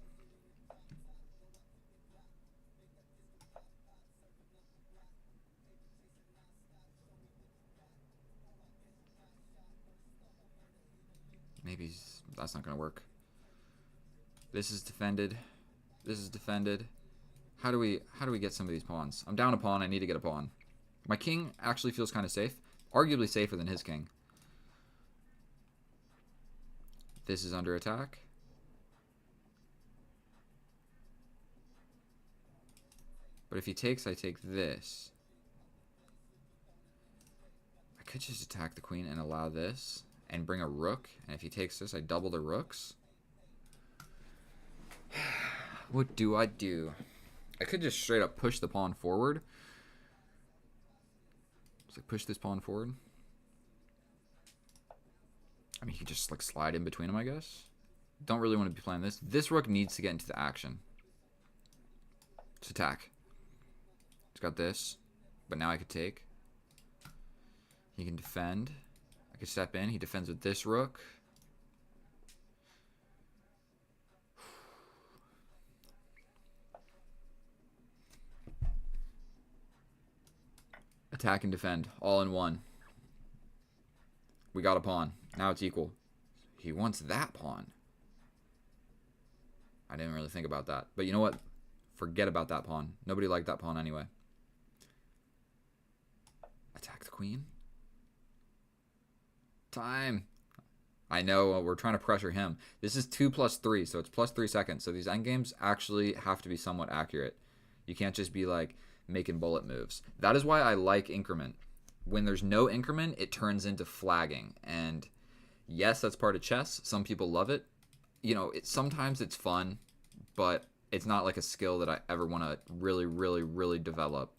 Speaker 1: Maybe that's not gonna work. This is defended. This is defended. How do we get some of these pawns? I'm down a pawn. I need to get a pawn. My king actually feels kind of safe. Arguably safer than his king. This is under attack. But if he takes, I take this. I could just attack the queen and allow this and bring a rook. And if he takes this, I double the rooks. What do I do? I could just straight up push the pawn forward. Just like push this pawn forward. I mean, he could just like slide in between them, I guess. Don't really want to be playing this. This rook needs to get into the action. Just attack. He's got this, but now I could take. He can defend. I could step in. He defends with this rook. Attack and defend, all in one. We got a pawn. Now it's equal. He wants that pawn. I didn't really think about that. But you know what? Forget about that pawn. Nobody liked that pawn anyway. Attack the queen. Time. I know we're trying to pressure him. This is 2 + 3, so it's +3 seconds. So these endgames actually have to be somewhat accurate. You can't just be like making bullet moves. That is why I like increment. When there's no increment, it turns into flagging. And yes, that's part of chess. Some people love it. You know, sometimes it's fun, but it's not like a skill that I ever want to really, really, really develop.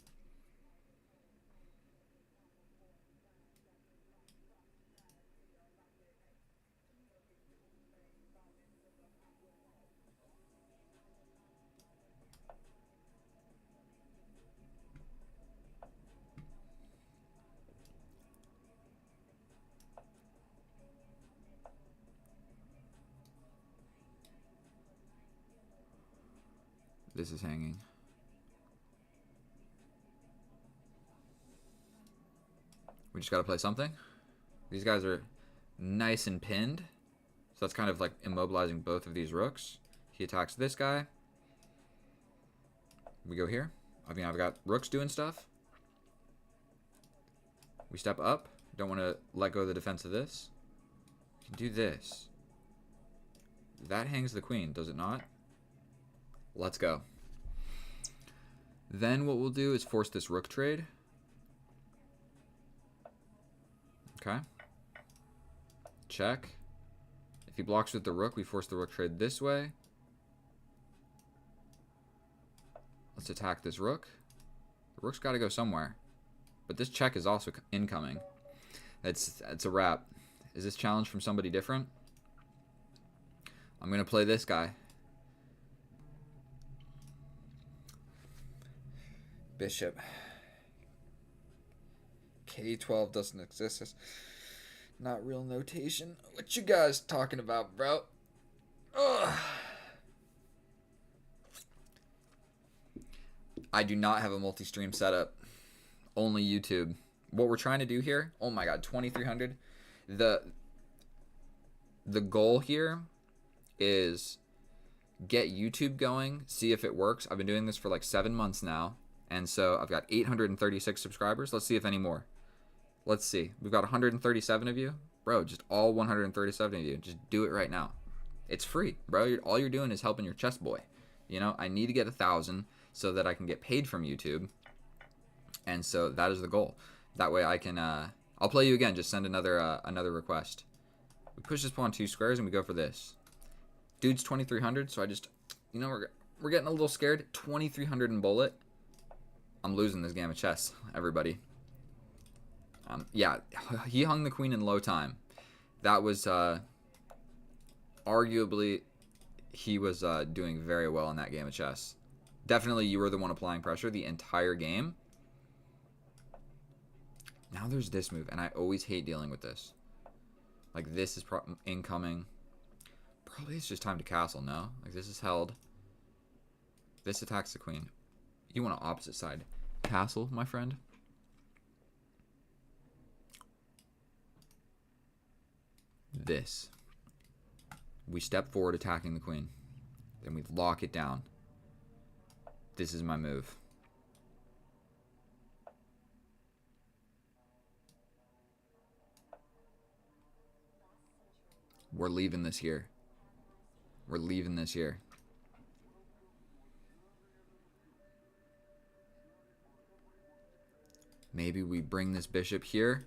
Speaker 1: This is hanging. We just got to play something. These guys are nice and pinned. So that's kind of like immobilizing both of these rooks. He attacks this guy. We go here. I mean, I've got rooks doing stuff. We step up. Don't want to let go of the defense of this. We can do this. That hangs the queen, does it not? Let's go. Then what we'll do is force this rook trade. Okay. Check. If he blocks with the rook, we force the rook trade this way. Let's attack this rook. The rook's got to go somewhere. But this check is also incoming. It's a wrap. Is this challenge from somebody different? I'm going to play this guy. Bishop. K12 doesn't exist. It's not real notation. What you guys talking about, bro? Ugh. I do not have a multi-stream setup. Only YouTube. What we're trying to do here, oh my god, 2,300. The goal here is get YouTube going, see if it works. I've been doing this for like 7 months now, and so I've got 836 subscribers. Let's see if any more. Let's see. We've got 137 of you. Bro, just all 137 of you. Just do it right now. It's free, bro. All you're doing is helping your chess boy. You know, I need to get 1,000 so that I can get paid from YouTube. And so that is the goal. That way I can I'll play you again. Just send another another request. We push this pawn 2 squares and we go for this. Dude's 2300, so I just, you know, we're getting a little scared. 2300 in bullet. I'm losing this game of chess, everybody. Yeah, he hung the queen in low time. That was arguably, he was doing very well in that game of chess. Definitely, you were the one applying pressure the entire game. Now there's this move, and I always hate dealing with this. Like, this is incoming. Probably it's just time to castle, no? Like, this is held. This attacks the queen. You want an opposite side castle, my friend? This. We step forward attacking the queen. Then we lock it down. This is my move. We're leaving this here. We're leaving this here. Maybe we bring this bishop here.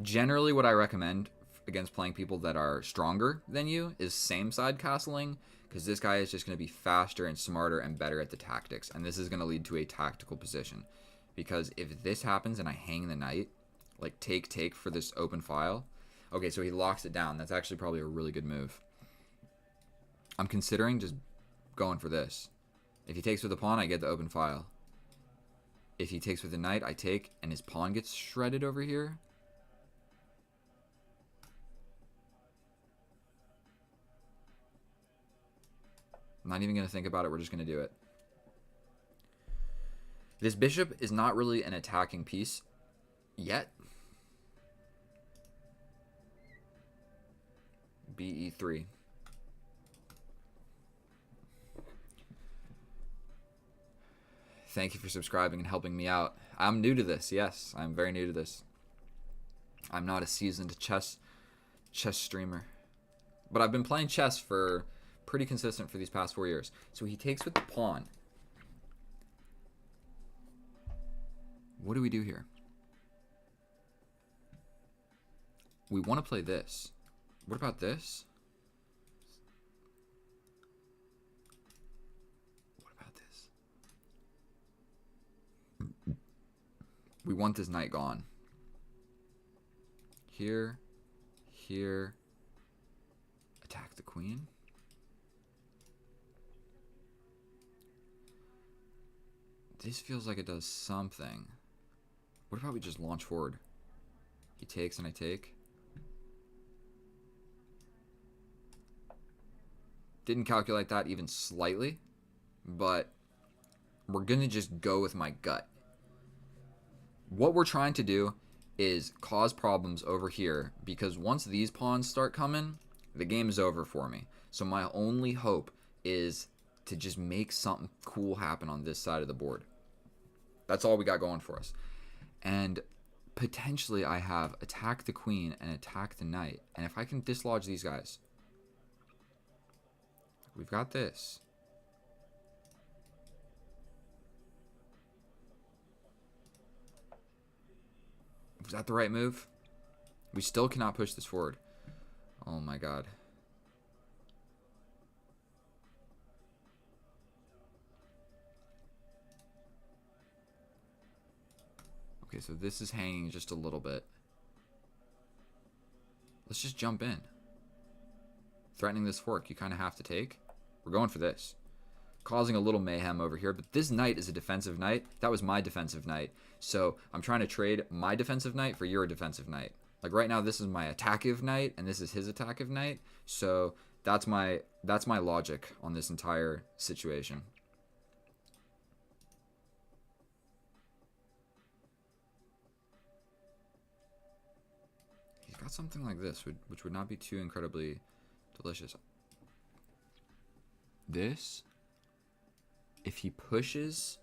Speaker 1: Generally, what I recommend against playing people that are stronger than you is same side castling, because this guy is just going to be faster and smarter and better at the tactics, and this is going to lead to a tactical position. Because if this happens and I hang the knight, like take for this open file, okay, so he locks it down. That's actually probably a really good move. I'm considering just going for this. If he takes with the pawn, I get the open file. If he takes with the knight, I take, and his pawn gets shredded over here. I'm not even going to think about it. We're just going to do it. This bishop is not really an attacking piece yet. BE3. Thank you for subscribing and helping me out. I'm new to this. Yes, I'm very new to this. I'm not a seasoned chess streamer. But I've been playing chess for pretty consistent for these past 4 years. So he takes with the pawn. What do we do here? We want to play this. What about this? What about this? We want this knight gone. Here, here. Attack the queen. This feels like it does something. What about we just launch forward? He takes and I take. Didn't calculate that even slightly, but we're going to just go with my gut. What we're trying to do is cause problems over here, because once these pawns start coming, the game is over for me. So my only hope is to just make something cool happen on this side of the board. That's all we got going for us. And potentially I have attack the queen and attack the knight. And if I can dislodge these guys, we've got this. Was that the right move? We still cannot push this forward. Oh my god. Okay, so this is hanging just a little bit. Let's just jump in. Threatening this fork, you kind of have to take. We're going for this. Causing a little mayhem over here, but this knight is a defensive knight. That was my defensive knight. So I'm trying to trade my defensive knight for your defensive knight. Like right now, this is my attackive knight, and this is his attackive knight. So that's my logic on this entire situation. He's got something like this, which would not be too incredibly delicious. This, if he pushes,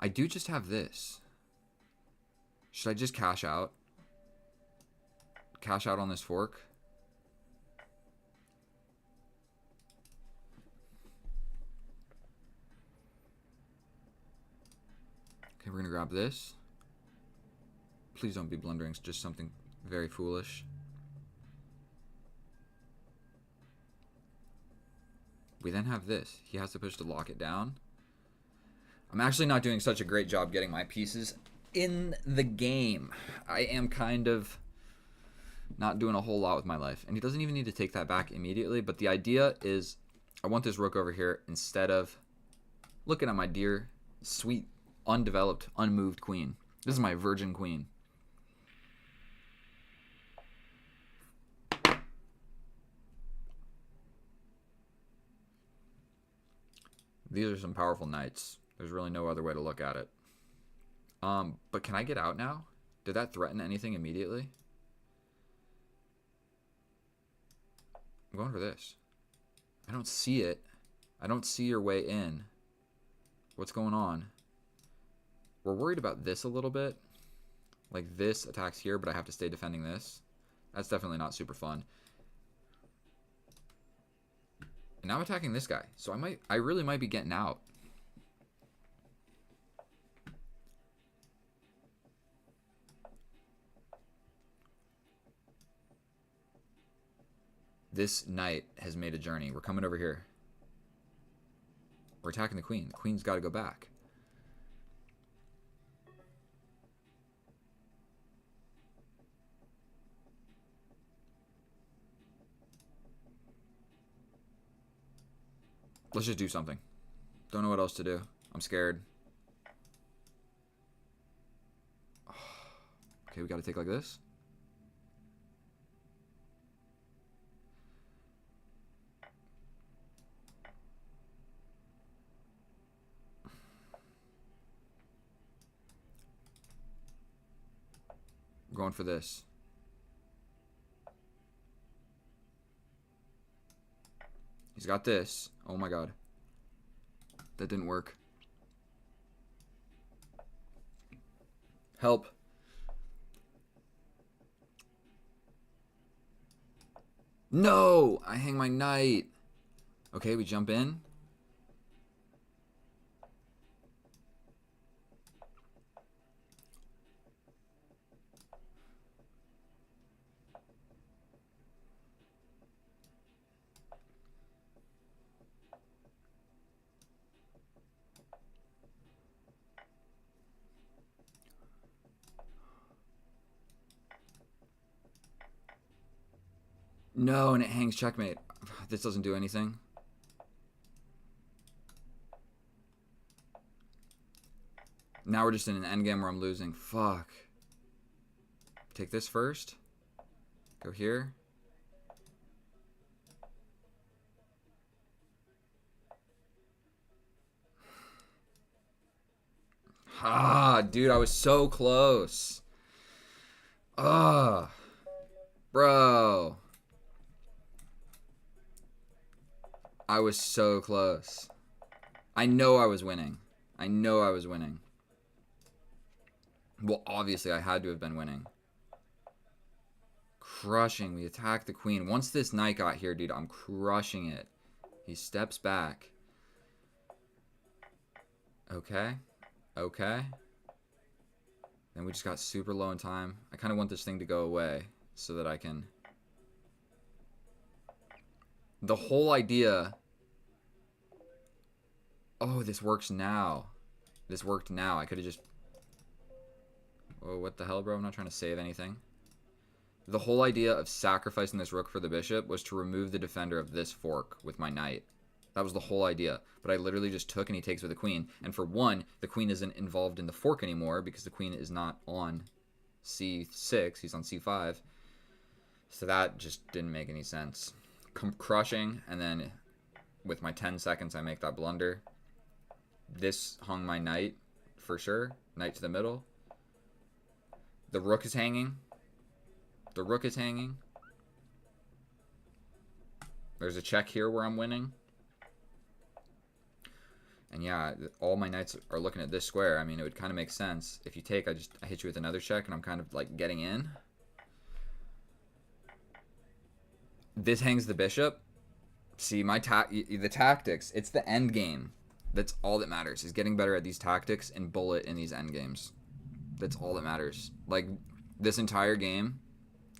Speaker 1: I do just have this. Should I just cash out? Cash out on this fork? Okay, we're gonna grab this. Please don't be blundering. It's just something very foolish. We then have this. He has to push to lock it down. I'm actually not doing such a great job getting my pieces in the game. I am kind of not doing a whole lot with my life. And he doesn't even need to take that back immediately. But the idea is I want this rook over here instead of looking at my dear, sweet, undeveloped, unmoved queen. This is my virgin queen. These are some powerful knights. There's really no other way to look at it. But can I get out now? Did that threaten anything immediately? I'm going for this. I don't see it. I don't see your way in. What's going on? We're worried about this a little bit. Like this attacks here, but I have to stay defending this. That's definitely not super fun. And now I'm attacking this guy. So I really might be getting out. This knight has made a journey. We're coming over here. We're attacking the queen. The queen's got to go back. Let's just do something. Don't know what else to do. I'm scared. Okay, we got to take like this. I'm going for this. He's got this. Oh my god. That didn't work. Help. No! I hang my knight. Okay, we jump in. No, and it hangs checkmate. This doesn't do anything. Now we're just in an endgame where I'm losing. Fuck. Take this first. Go here. Ah, dude, I was so close. Ah, bro. I was so close. I know I was winning. I know I was winning. Well, obviously I had to have been winning. Crushing. We attack the queen. Once this knight got here, dude, I'm crushing it. He steps back. Okay. Okay. Then we just got super low in time. I kind of want this thing to go away so that I can... The whole idea... Oh, this works now. This worked now. I could have just... Oh, what the hell, bro? I'm not trying to save anything. The whole idea of sacrificing this rook for the bishop was to remove the defender of this fork with my knight. That was the whole idea. But I literally just took and he takes with the queen. And for one, the queen isn't involved in the fork anymore because the queen is not on c6. He's on c5. So that just didn't make any sense. Crushing, and then with my 10 seconds, I make that blunder. This hung my knight for sure. Knight to the middle. The rook is hanging. The rook is hanging. There's a check here where I'm winning. And yeah, all my knights are looking at this square. I mean, it would kind of make sense. If you take, I hit you with another check, and I'm kind of like getting in. This hangs the bishop. See, the tactics. It's the end game. That's all that matters, is getting better at these tactics and bullet in these endgames. That's all that matters. Like, this entire game,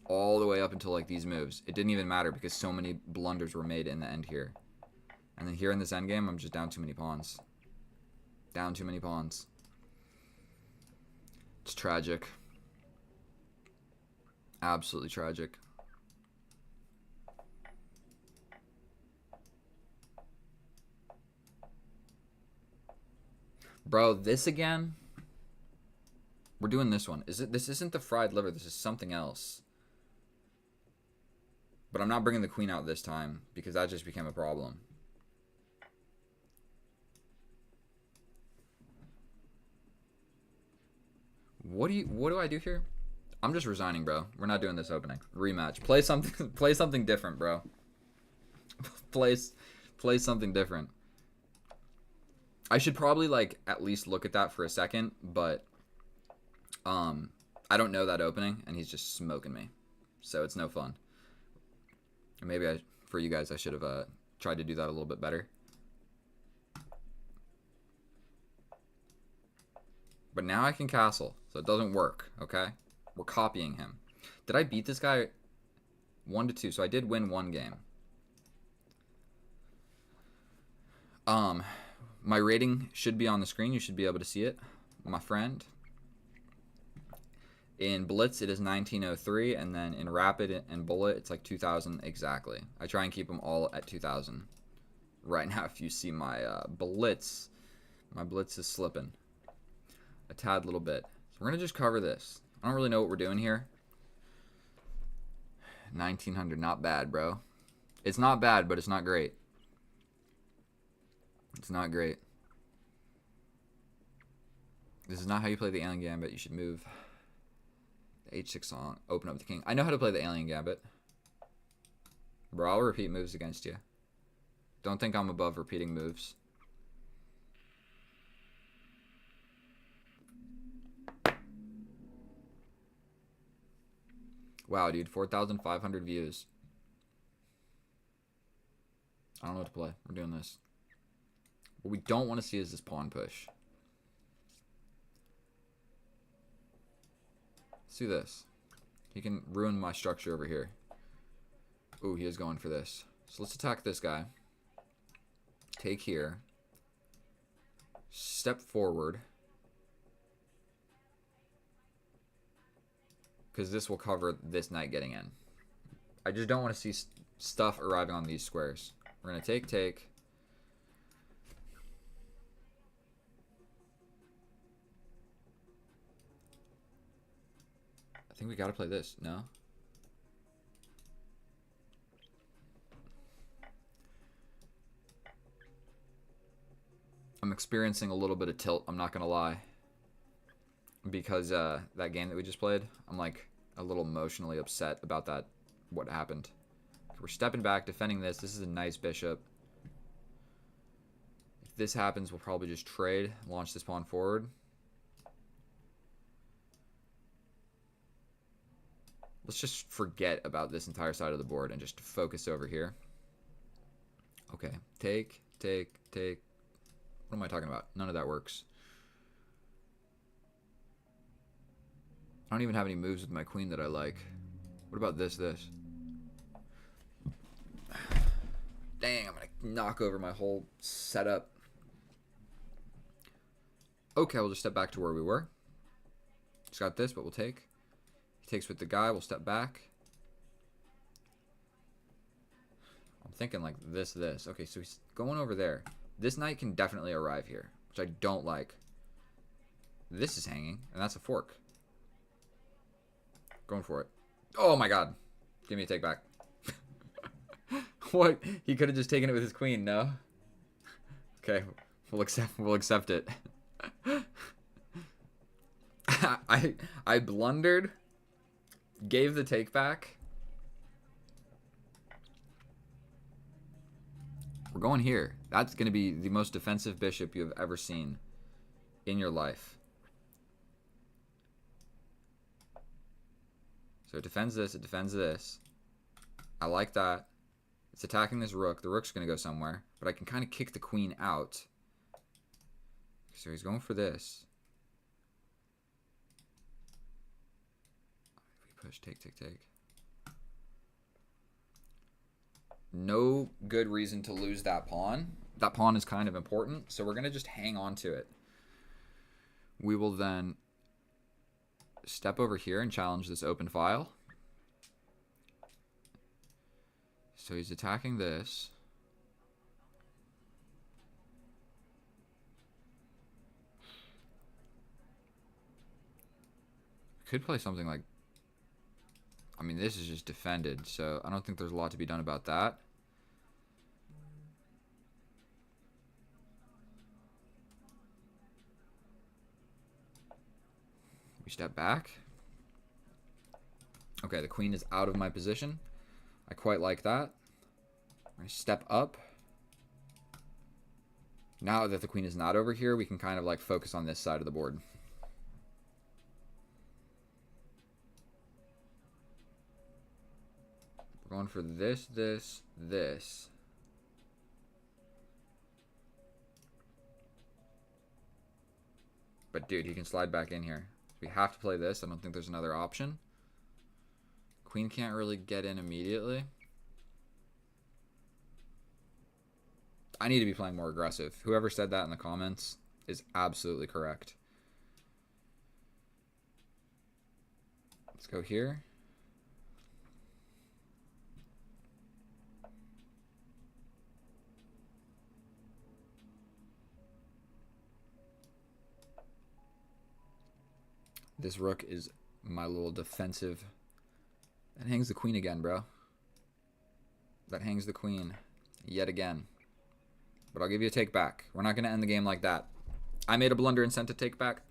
Speaker 1: all the way up until, like, these moves, it didn't even matter because so many blunders were made in the end here. And then here in this endgame, I'm just down too many pawns. Down too many pawns. It's tragic. Absolutely tragic. Bro, this again? We're doing this one. This isn't the fried liver. This is something else. But I'm not bringing the queen out this time because that just became a problem. What do I do here? I'm just resigning, bro. We're not doing this opening. Rematch. Play something different, bro. play something different. I should probably like at least look at that for a second, but I don't know that opening and he's just smoking me. So it's no fun. Maybe for you guys I should have tried to do that a little bit better. But now I can castle, so it doesn't work, okay? We're copying him. Did I beat this guy 1-2? So I did win one game. My rating should be on the screen. You should be able to see it, my friend. In Blitz, it is 1903, and then in Rapid and Bullet, it's like 2000 exactly. I try and keep them all at 2000. Right now, if you see my Blitz, my Blitz is slipping a tad little bit. So we're going to just cover this. I don't really know what we're doing here. 1900, not bad, bro. It's not bad, but it's not great. It's not great. This is not how you play the Alien Gambit. You should move the H6 song, open up the king. I know how to play the Alien Gambit. Bro, I'll repeat moves against you. Don't think I'm above repeating moves. Wow, dude, 4,500 views. I don't know what to play. We're doing this. What we don't want to see is this pawn push. Let's do this. He can ruin my structure over here. Ooh, he is going for this. So let's attack this guy. Take here. Step forward. Because this will cover this knight getting in. I just don't want to see stuff arriving on these squares. We're going to take. I think we got to play this. No? I'm experiencing a little bit of tilt. I'm not going to lie. Because that game that we just played, I'm like a little emotionally upset about that, what happened. We're stepping back, defending this. This is a nice bishop. If this happens, we'll probably just trade, launch this pawn forward. Let's just forget about this entire side of the board and just focus over here. Okay, take. What am I talking about? None of that works. I don't even have any moves with my queen that I like. What about this? Dang, I'm going to knock over my whole setup. Okay, we'll just step back to where we were. Just got this, but we'll take. He takes with the guy. We'll step back. I'm thinking like this. Okay, so he's going over there. This knight can definitely arrive here, which I don't like. This is hanging, and that's a fork. Going for it. Oh my god. Give me a take back. What? He could have just taken it with his queen, no? Okay, we'll accept it. I blundered. Gave the take back. We're going here. That's going to be the most defensive bishop you have ever seen in your life. So it defends this, it defends this. I like that. It's attacking this rook. The rook's going to go somewhere. But I can kind of kick the queen out So he's going for this. If we push, take. No good reason to lose that pawn. That pawn is kind of important, so we're going to just hang on to it. We will then step over here and challenge this open file. So he's attacking this. Could play something like... I mean, this is just defended, so I don't think there's a lot to be done about that. We step back. Okay, the queen is out of my position. I quite like that. I step up. Now that the queen is not over here, we can kind of like focus on this side of the board. We're going for this. But dude, he can slide back in here. We have to play this. I don't think there's another option. Queen can't really get in immediately. I need to be playing more aggressive. Whoever said that in the comments is absolutely correct. Let's go here. This rook is my little defensive. That hangs the queen again, bro. That hangs the queen yet again. But I'll give you a take back. We're not going to end the game like that. I made a blunder and sent a take back.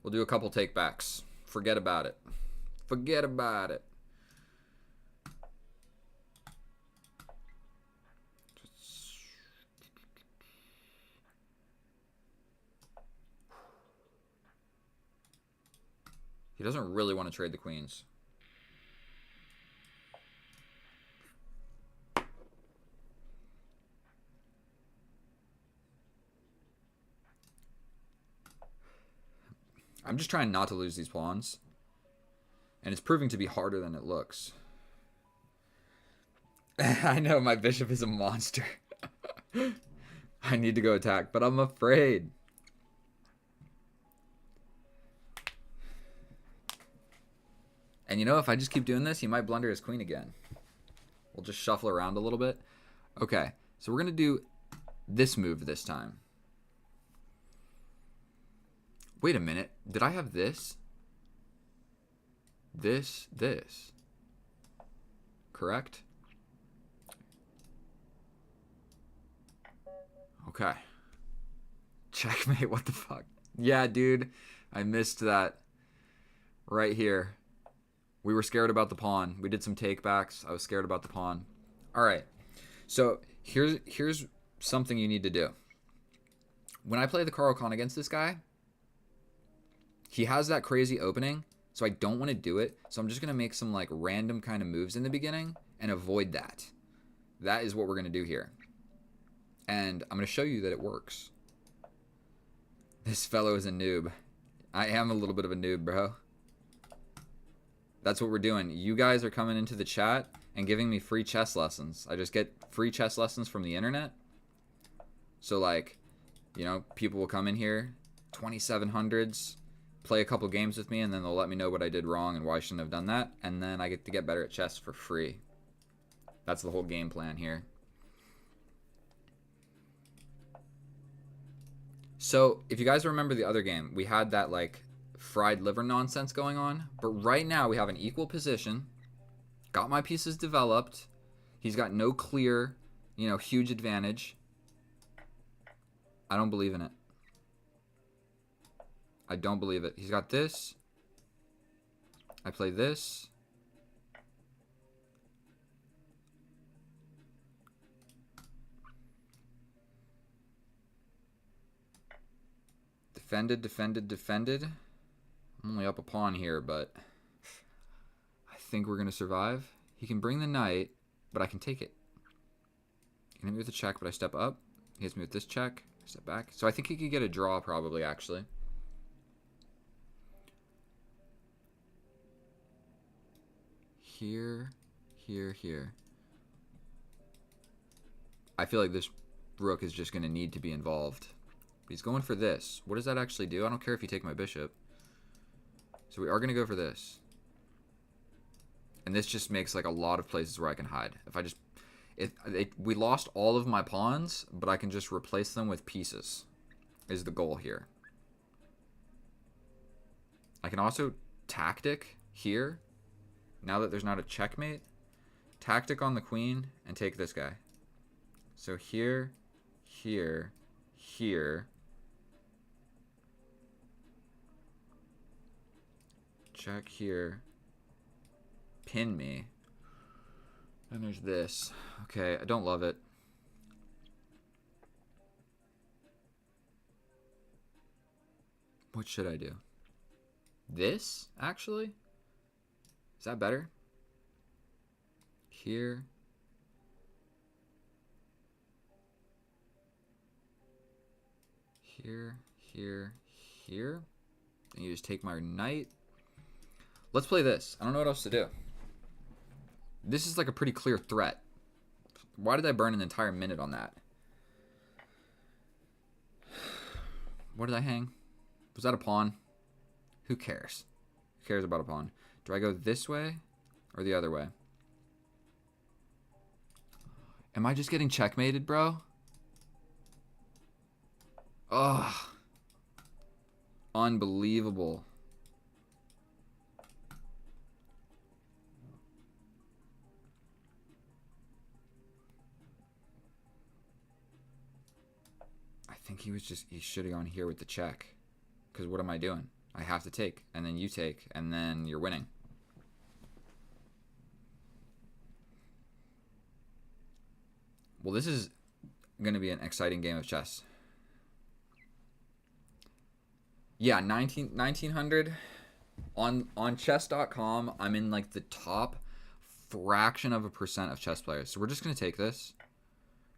Speaker 1: We'll do a couple take backs. Forget about it. Forget about it. He doesn't really want to trade the queens. I'm just trying not to lose these pawns. And it's proving to be harder than it looks. I know my bishop is a monster. I need to go attack, but I'm afraid. And you know, if I just keep doing this, he might blunder his queen again. We'll just shuffle around a little bit. Okay, so we're going to do this move this time. Wait a minute. Did I have this? This. Correct? Okay. Checkmate, what the fuck? Yeah, dude. I missed that right here. We were scared about the pawn. We did some takebacks. I was scared about the pawn. All right. So here's something you need to do. When I play the Caro Kann against this guy, he has that crazy opening, so I don't want to do it. So I'm just going to make some like random kind of moves in the beginning and avoid that. That is what we're going to do here. And I'm going to show you that it works. This fellow is a noob. I am a little bit of a noob, bro. That's what we're doing. You guys are coming into the chat and giving me free chess lessons. I just get free chess lessons from the internet. So like, you know, people will come in here, 2700s, play a couple games with me, and then they'll let me know what I did wrong and why I shouldn't have done that. And then I get to get better at chess for free. That's the whole game plan here. So if you guys remember the other game, we had that like fried liver nonsense going on. But right now we have an equal position. Got my pieces developed. He's got no clear, you know, huge advantage. I don't believe in it. I don't believe it. He's got this. I play this. Defended. I'm only up a pawn here, but I think we're going to survive. He can bring the knight, but I can take it. He can hit me with a check, but I step up. He hits me with this check. Step back. So I think he could get a draw probably, actually. Here, here. I feel like this rook is just going to need to be involved. He's going for this. What does that actually do? I don't care if you take my bishop. So we are going to go for this. And this just makes like a lot of places where I can hide. If I just... we lost all of my pawns, but I can just replace them with pieces, is the goal here. I can also tactic here, now that there's not a checkmate. Tactic on the queen and take this guy. So here, here, here. Check here. Pin me. And there's this. Okay, I don't love it. What should I do? This, actually? Is that better? Here. Here, here, here. And you just take my knight. Let's play this. I don't know what else to do. This is like a pretty clear threat. Why did I burn an entire minute on that? What did I hang? Was that a pawn? Who cares? Who cares about a pawn? Do I go this way or the other way? Am I just getting checkmated, bro? Ugh. Unbelievable. I think he should have gone here with the check. Because what am I doing? I have to take, and then you take, and then you're winning. Well, this is going to be an exciting game of chess. Yeah, 1900 on chess.com. I'm in like the top fraction of a percent of chess players. So we're just going to take this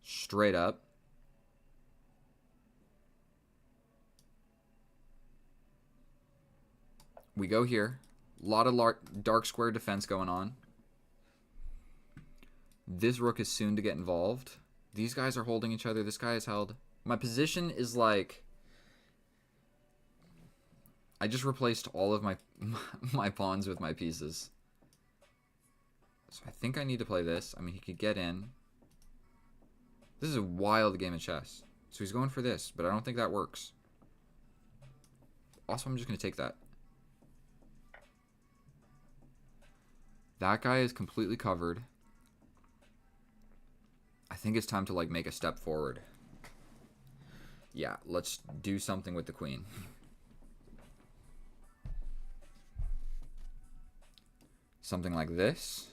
Speaker 1: straight up. We go here. A lot of dark square defense going on. This rook is soon to get involved. These guys are holding each other. This guy is held. My position is like... I just replaced all of my pawns with my pieces. So I think I need to play this. I mean, he could get in. This is a wild game of chess. So he's going for this, but I don't think that works. Also, I'm just going to take that. That guy is completely covered. I think it's time to like make a step forward. Yeah, let's do something with the queen. Something like this.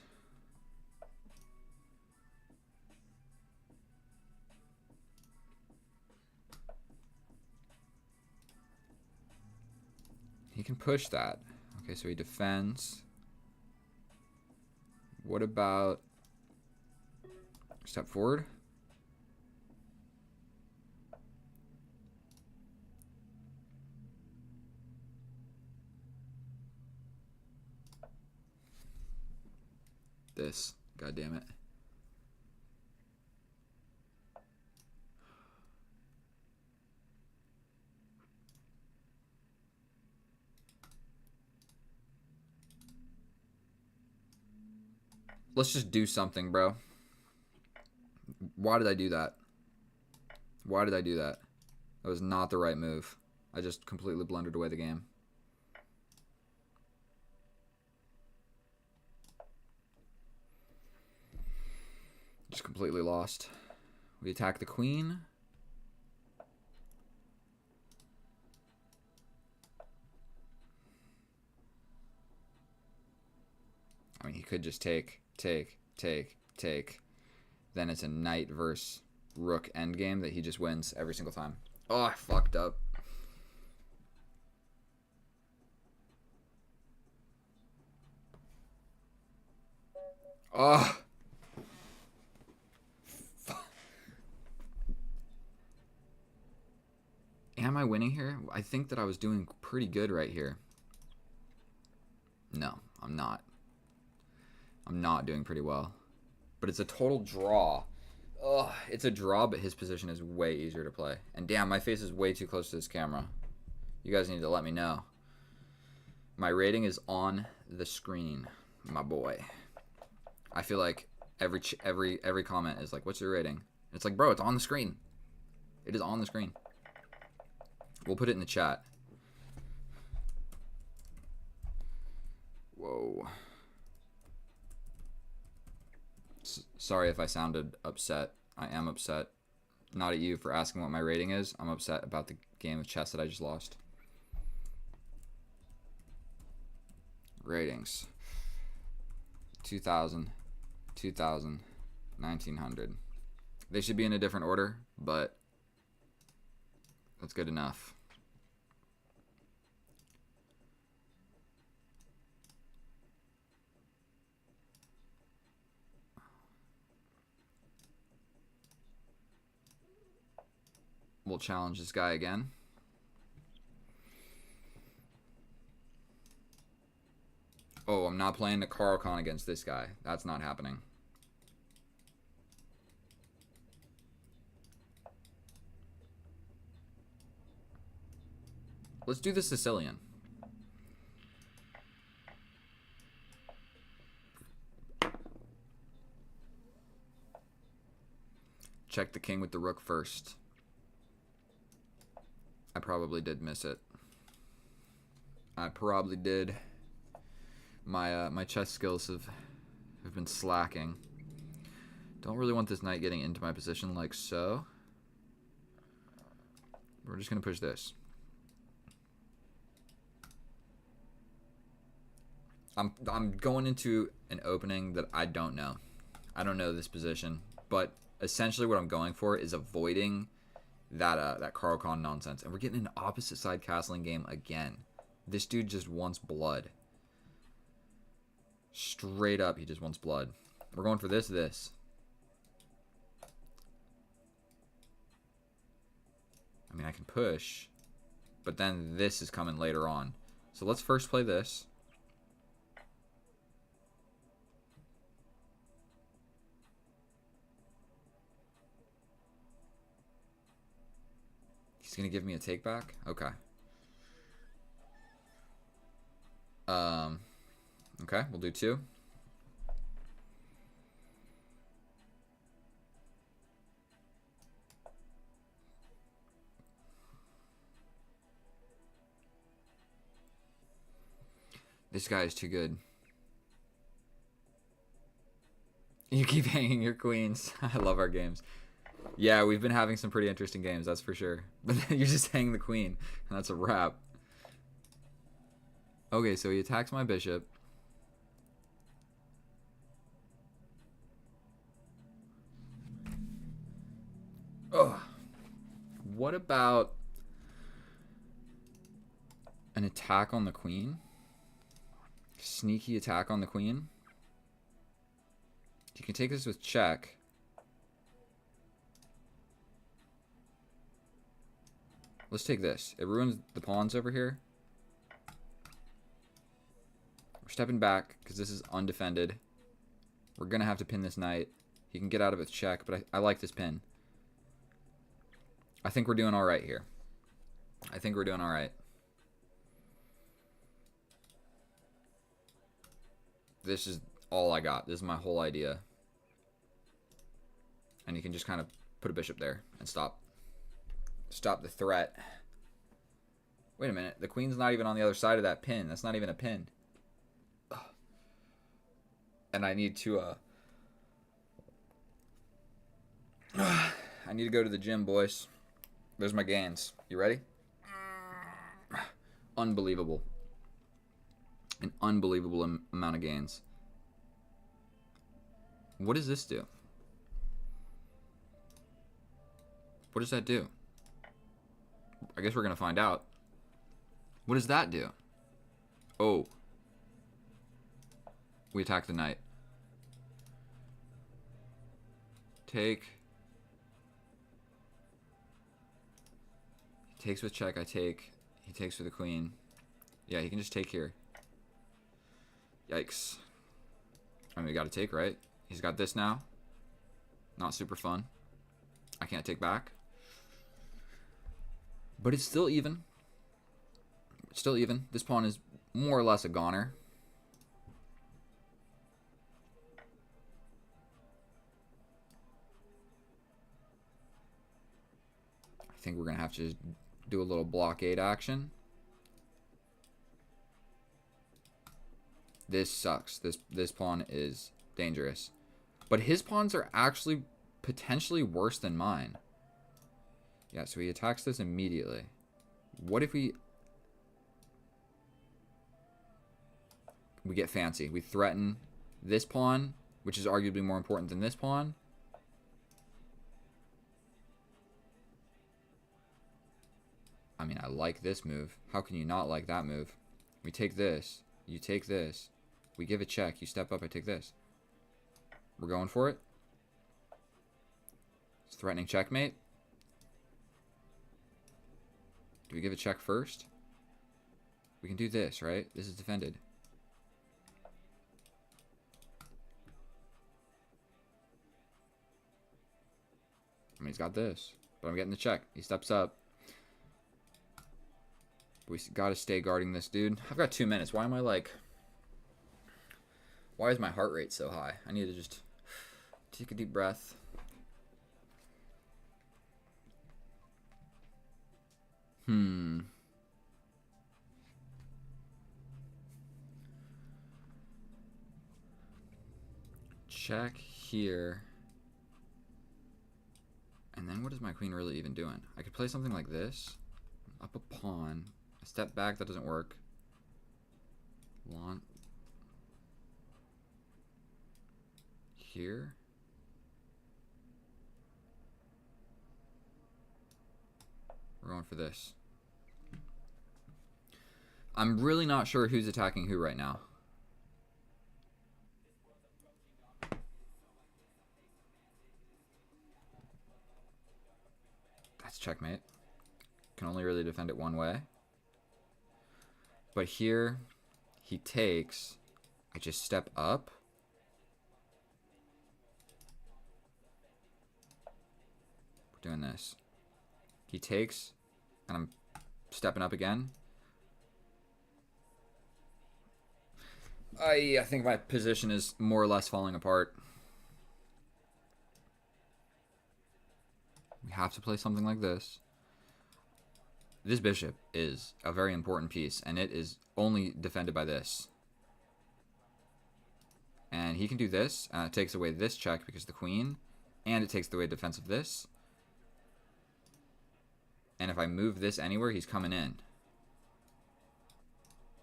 Speaker 1: He can push that. Okay, so he defends. What about step forward? This. God damn it. Let's just do something, bro. Why did I do that? Why did I do that? That was not the right move. I just completely blundered away the game. Just completely lost. We attack the queen. I mean, he could just take. Then it's a knight versus rook endgame that he just wins every single time. Oh, I fucked up. Oh. Am I winning here? I think that I was doing pretty good right here. No, I'm not. I'm not doing pretty well. But it's a total draw. Ugh, it's a draw, but his position is way easier to play. And damn, my face is way too close to this camera. You guys need to let me know. My rating is on the screen, my boy. I feel like every comment is like, what's your rating? And it's like, bro, it's on the screen. It is on the screen. We'll put it in the chat. Whoa. Sorry if I sounded upset. I am upset. Not at you for asking what my rating is. I'm upset about the game of chess that I just lost. Ratings. 2000, 2000, 1900. They should be in a different order, but that's good enough. We'll challenge this guy again. Oh, I'm not playing the Carl Con against this guy. That's not happening. Let's do the Sicilian. Check the king with the rook first. I probably did miss it. I probably did. My chess skills have been slacking. Don't really want this knight getting into my position like so. We're just gonna push this. I'm going into an opening that I don't know. I don't know this position, but essentially what I'm going for is avoiding that Carl Con nonsense. And we're getting an opposite side castling game again. This dude just wants blood. Straight up, he just wants blood. We're going for this. I mean, I can push, but then this is coming later on. So let's first play this. He's going to give me a take back? Okay. Okay, we'll do 2. This guy is too good. You keep hanging your queens. I love our games. Yeah, we've been having some pretty interesting games, that's for sure. But then you just hang the queen, and that's a wrap. Okay, so he attacks my bishop. Oh, what about an attack on the queen? Sneaky attack on the queen. You can take this with check. Let's take this. It ruins the pawns over here. We're stepping back because this is undefended. We're going to have to pin this knight. He can get out of it with check, but I like this pin. I think we're doing all right here. I think we're doing all right. This is all I got. This is my whole idea. And you can just kind of put a bishop there and stop the threat. Wait a minute. The queen's not even on the other side of that pin. That's not even a pin. Ugh. And I need to I need to go to the gym, boys. There's my gains. You ready? Unbelievable. An unbelievable amount of gains. What does this do? What does that do? I guess we're going to find out. What does that do? Oh. We attack the knight. Take. takes with check, I take. He takes with the queen. Yeah, he can just take here. Yikes. I mean, we gotta take, right? He's got this now. Not super fun. I can't take back. But it's still even. It's still even. This pawn is more or less a goner. I think we're going to have to do a little blockade action. This sucks. This pawn is dangerous. But his pawns are actually potentially worse than mine. Yeah, so he attacks this immediately. What if we get fancy? We threaten this pawn, which is arguably more important than this pawn. I mean, I like this move. How can you not like that move? We take this. You take this. We give a check. You step up. I take this. We're going for it. It's threatening checkmate. Do we give a check first? We can do this, right? This is defended. I mean, he's got this. But I'm getting the check. He steps up. We gotta stay guarding this dude. I've got 2 minutes. Why am I like... Why is my heart rate so high? I need to just take a deep breath. Check here. And then what is my queen really even doing? I could play something like this. Up a pawn. A step back, that doesn't work. Here. We're going for this. I'm really not sure who's attacking who right now. That's checkmate. Can only really defend it one way. But here, he takes. I just step up. We're doing this. He takes, and I'm stepping up again. I think my position is more or less falling apart. We have to play something like this. This bishop is a very important piece, and it is only defended by this. And he can do this, and it takes away this check because the queen, and it takes away defense of this. And if I move this anywhere, he's coming in.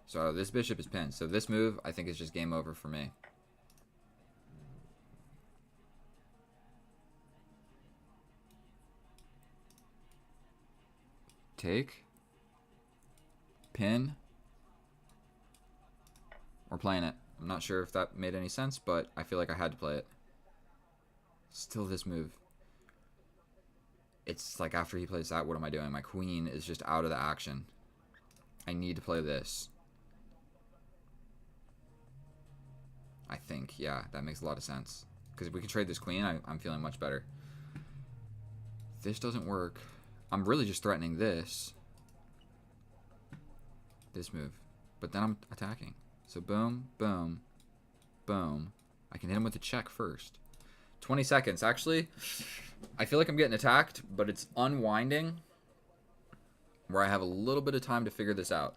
Speaker 1: So this bishop is pinned. So this move, I think, is just game over for me. Take. Pin. We're playing it. I'm not sure if that made any sense, but I feel like I had to play it. Still this move. It's like after he plays that, what am I doing? My queen is just out of the action. I need to play this. I think, yeah, that makes a lot of sense. Because if we can trade this queen, I'm feeling much better. This doesn't work. I'm really just threatening this. This move. But then I'm attacking. So boom, boom, boom. I can hit him with a check first. 20 seconds. Actually, I feel like I'm getting attacked, but it's unwinding where I have a little bit of time to figure this out.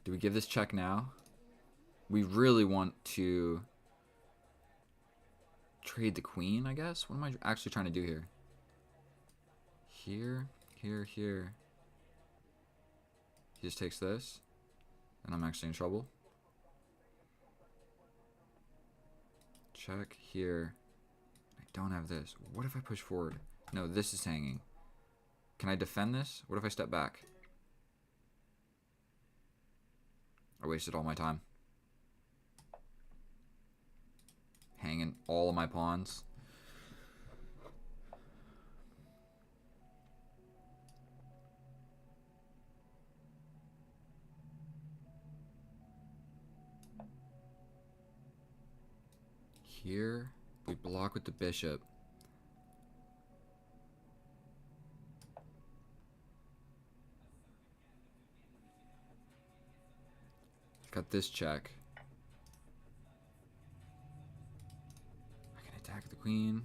Speaker 1: Do we give this check now? We really want to trade the queen, I guess? What am I actually trying to do here? Here, here, here. He just takes this, and I'm actually in trouble. Check here. I don't have this. What if I push forward? No, this is hanging. Can I defend this? What if I step back? I wasted all my time. hanging all of my pawns. Here, we block with the bishop. Got this check. I can attack the queen.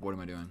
Speaker 1: What am I doing?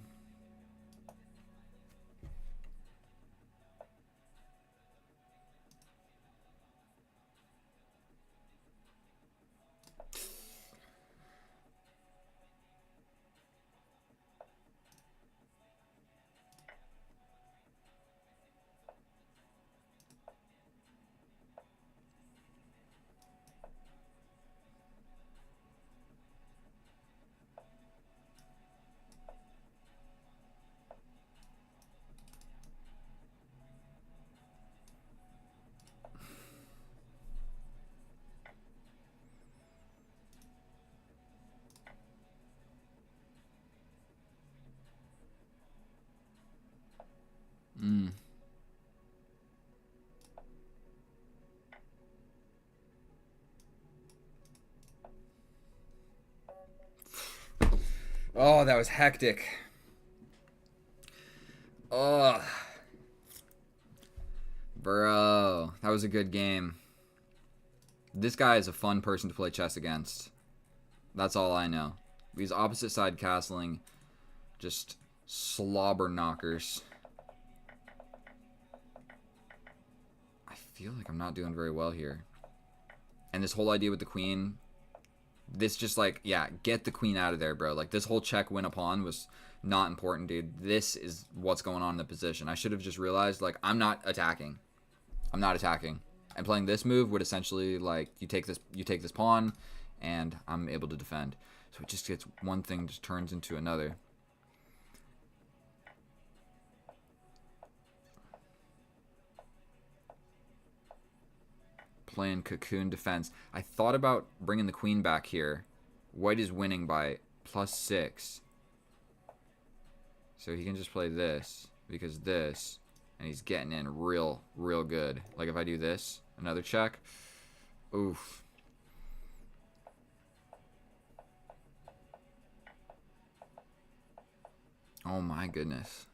Speaker 1: Oh, that was hectic. Oh. Bro, that was a good game. This guy is a fun person to play chess against. That's all I know. These opposite side castling, just slobber knockers. I feel like I'm not doing very well here. And this whole idea with the queen, this just like, yeah, get the queen out of there, bro. Like, this whole check win a pawn was not important, dude. This is what's going on in the position. I should have just realized, like, I'm not attacking. I'm not attacking. And playing this move would essentially, like, you take this pawn, and I'm able to defend. So it just gets, one thing just turns into another. Playing cocoon defense. I thought about bringing the queen back here. White is winning by +6. So he can just play this, because this, and he's getting in real good. Like, if I do this, another check. Oof. Oh my goodness.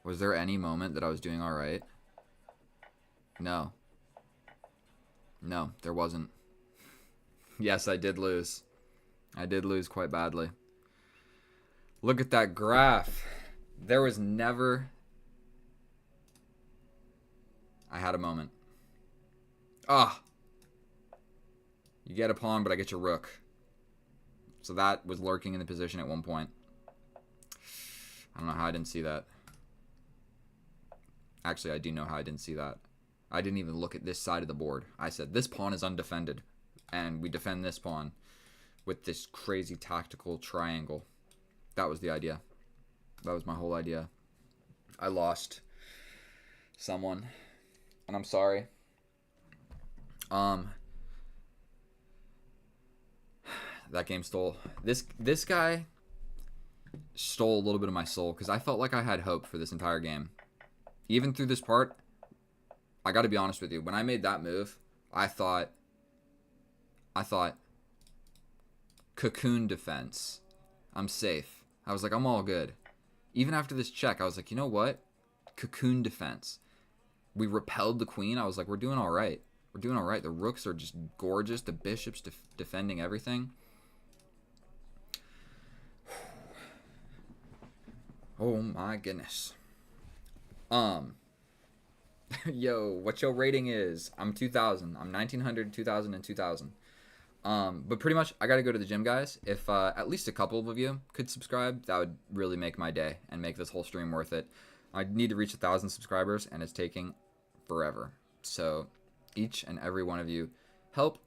Speaker 1: Was there any moment that I was doing all right? No. No, there wasn't. Yes, I did lose. I did lose quite badly. Look at that graph. There was never... I had a moment. Ah! You get a pawn, but I get your rook. So that was lurking in the position at one point. I don't know how I didn't see that. Actually, I do know how I didn't see that. I didn't even look at this side of the board. I said, this pawn is undefended. And we defend this pawn with this crazy tactical triangle. That was the idea. That was my whole idea. I lost someone. And I'm sorry. That game stole... This guy stole a little bit of my soul. Because I felt like I had hope for this entire game. Even through this part... I got to be honest with you. When I made that move, I thought cocoon defense. I'm safe. I was like, I'm all good. Even after this check, I was like, you know what? Cocoon defense. We repelled the queen. I was like, we're doing all right. We're doing all right. The rooks are just gorgeous. The bishop's defending everything. Oh my goodness. Yo, what your rating is? I'm 2000. I'm 1900, 2000, and 2000. But pretty much, I gotta go to the gym, guys. If at least a couple of you could subscribe, that would really make my day and make this whole stream worth it. I need to reach 1,000 subscribers, and it's taking forever. So each and every one of you help.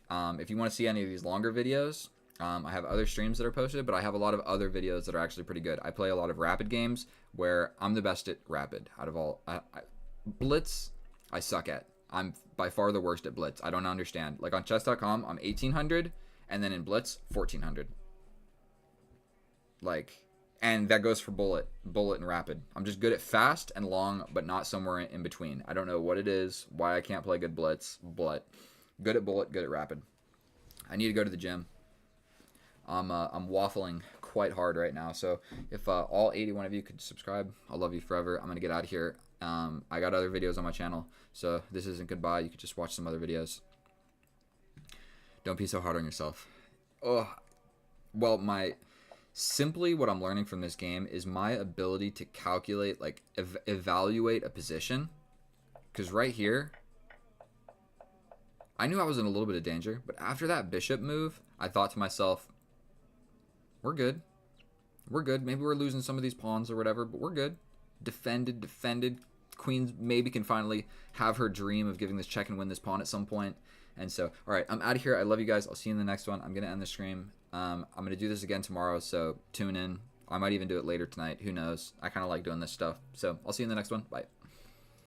Speaker 1: If you want to see any of these longer videos, I have other streams that are posted, but I have a lot of other videos that are actually pretty good. I play a lot of rapid games where I'm the best at rapid out of all. Blitz, I suck at. I'm by far the worst at Blitz. I don't understand. Like on chess.com, I'm 1800, and then in Blitz, 1400. Like, and that goes for bullet and rapid. I'm just good at fast and long, but not somewhere in between. I don't know what it is, why I can't play good Blitz, but good at bullet, good at rapid. I need to go to the gym. I'm waffling quite hard right now. So if all 81 of you could subscribe, I'll love you forever. I'm gonna get out of here. I got other videos on my channel, so this isn't goodbye. You could just watch some other videos. Don't be so hard on yourself. Oh, well, simply what I'm learning from this game is my ability to calculate, like evaluate a position. Because right here, I knew I was in a little bit of danger, but after that bishop move, I thought to myself, we're good. We're good. Maybe we're losing some of these pawns or whatever, but we're good. Defended. Queen maybe can finally have her dream of giving this check and win this pawn at some point. And so, all right, I'm out of here. I love you guys. I'll see you in the next one. I'm going to end the stream. I'm going to do this again tomorrow, so tune in. I might even do it later tonight. Who knows? I kind of like doing this stuff. So I'll see you in the next one. Bye.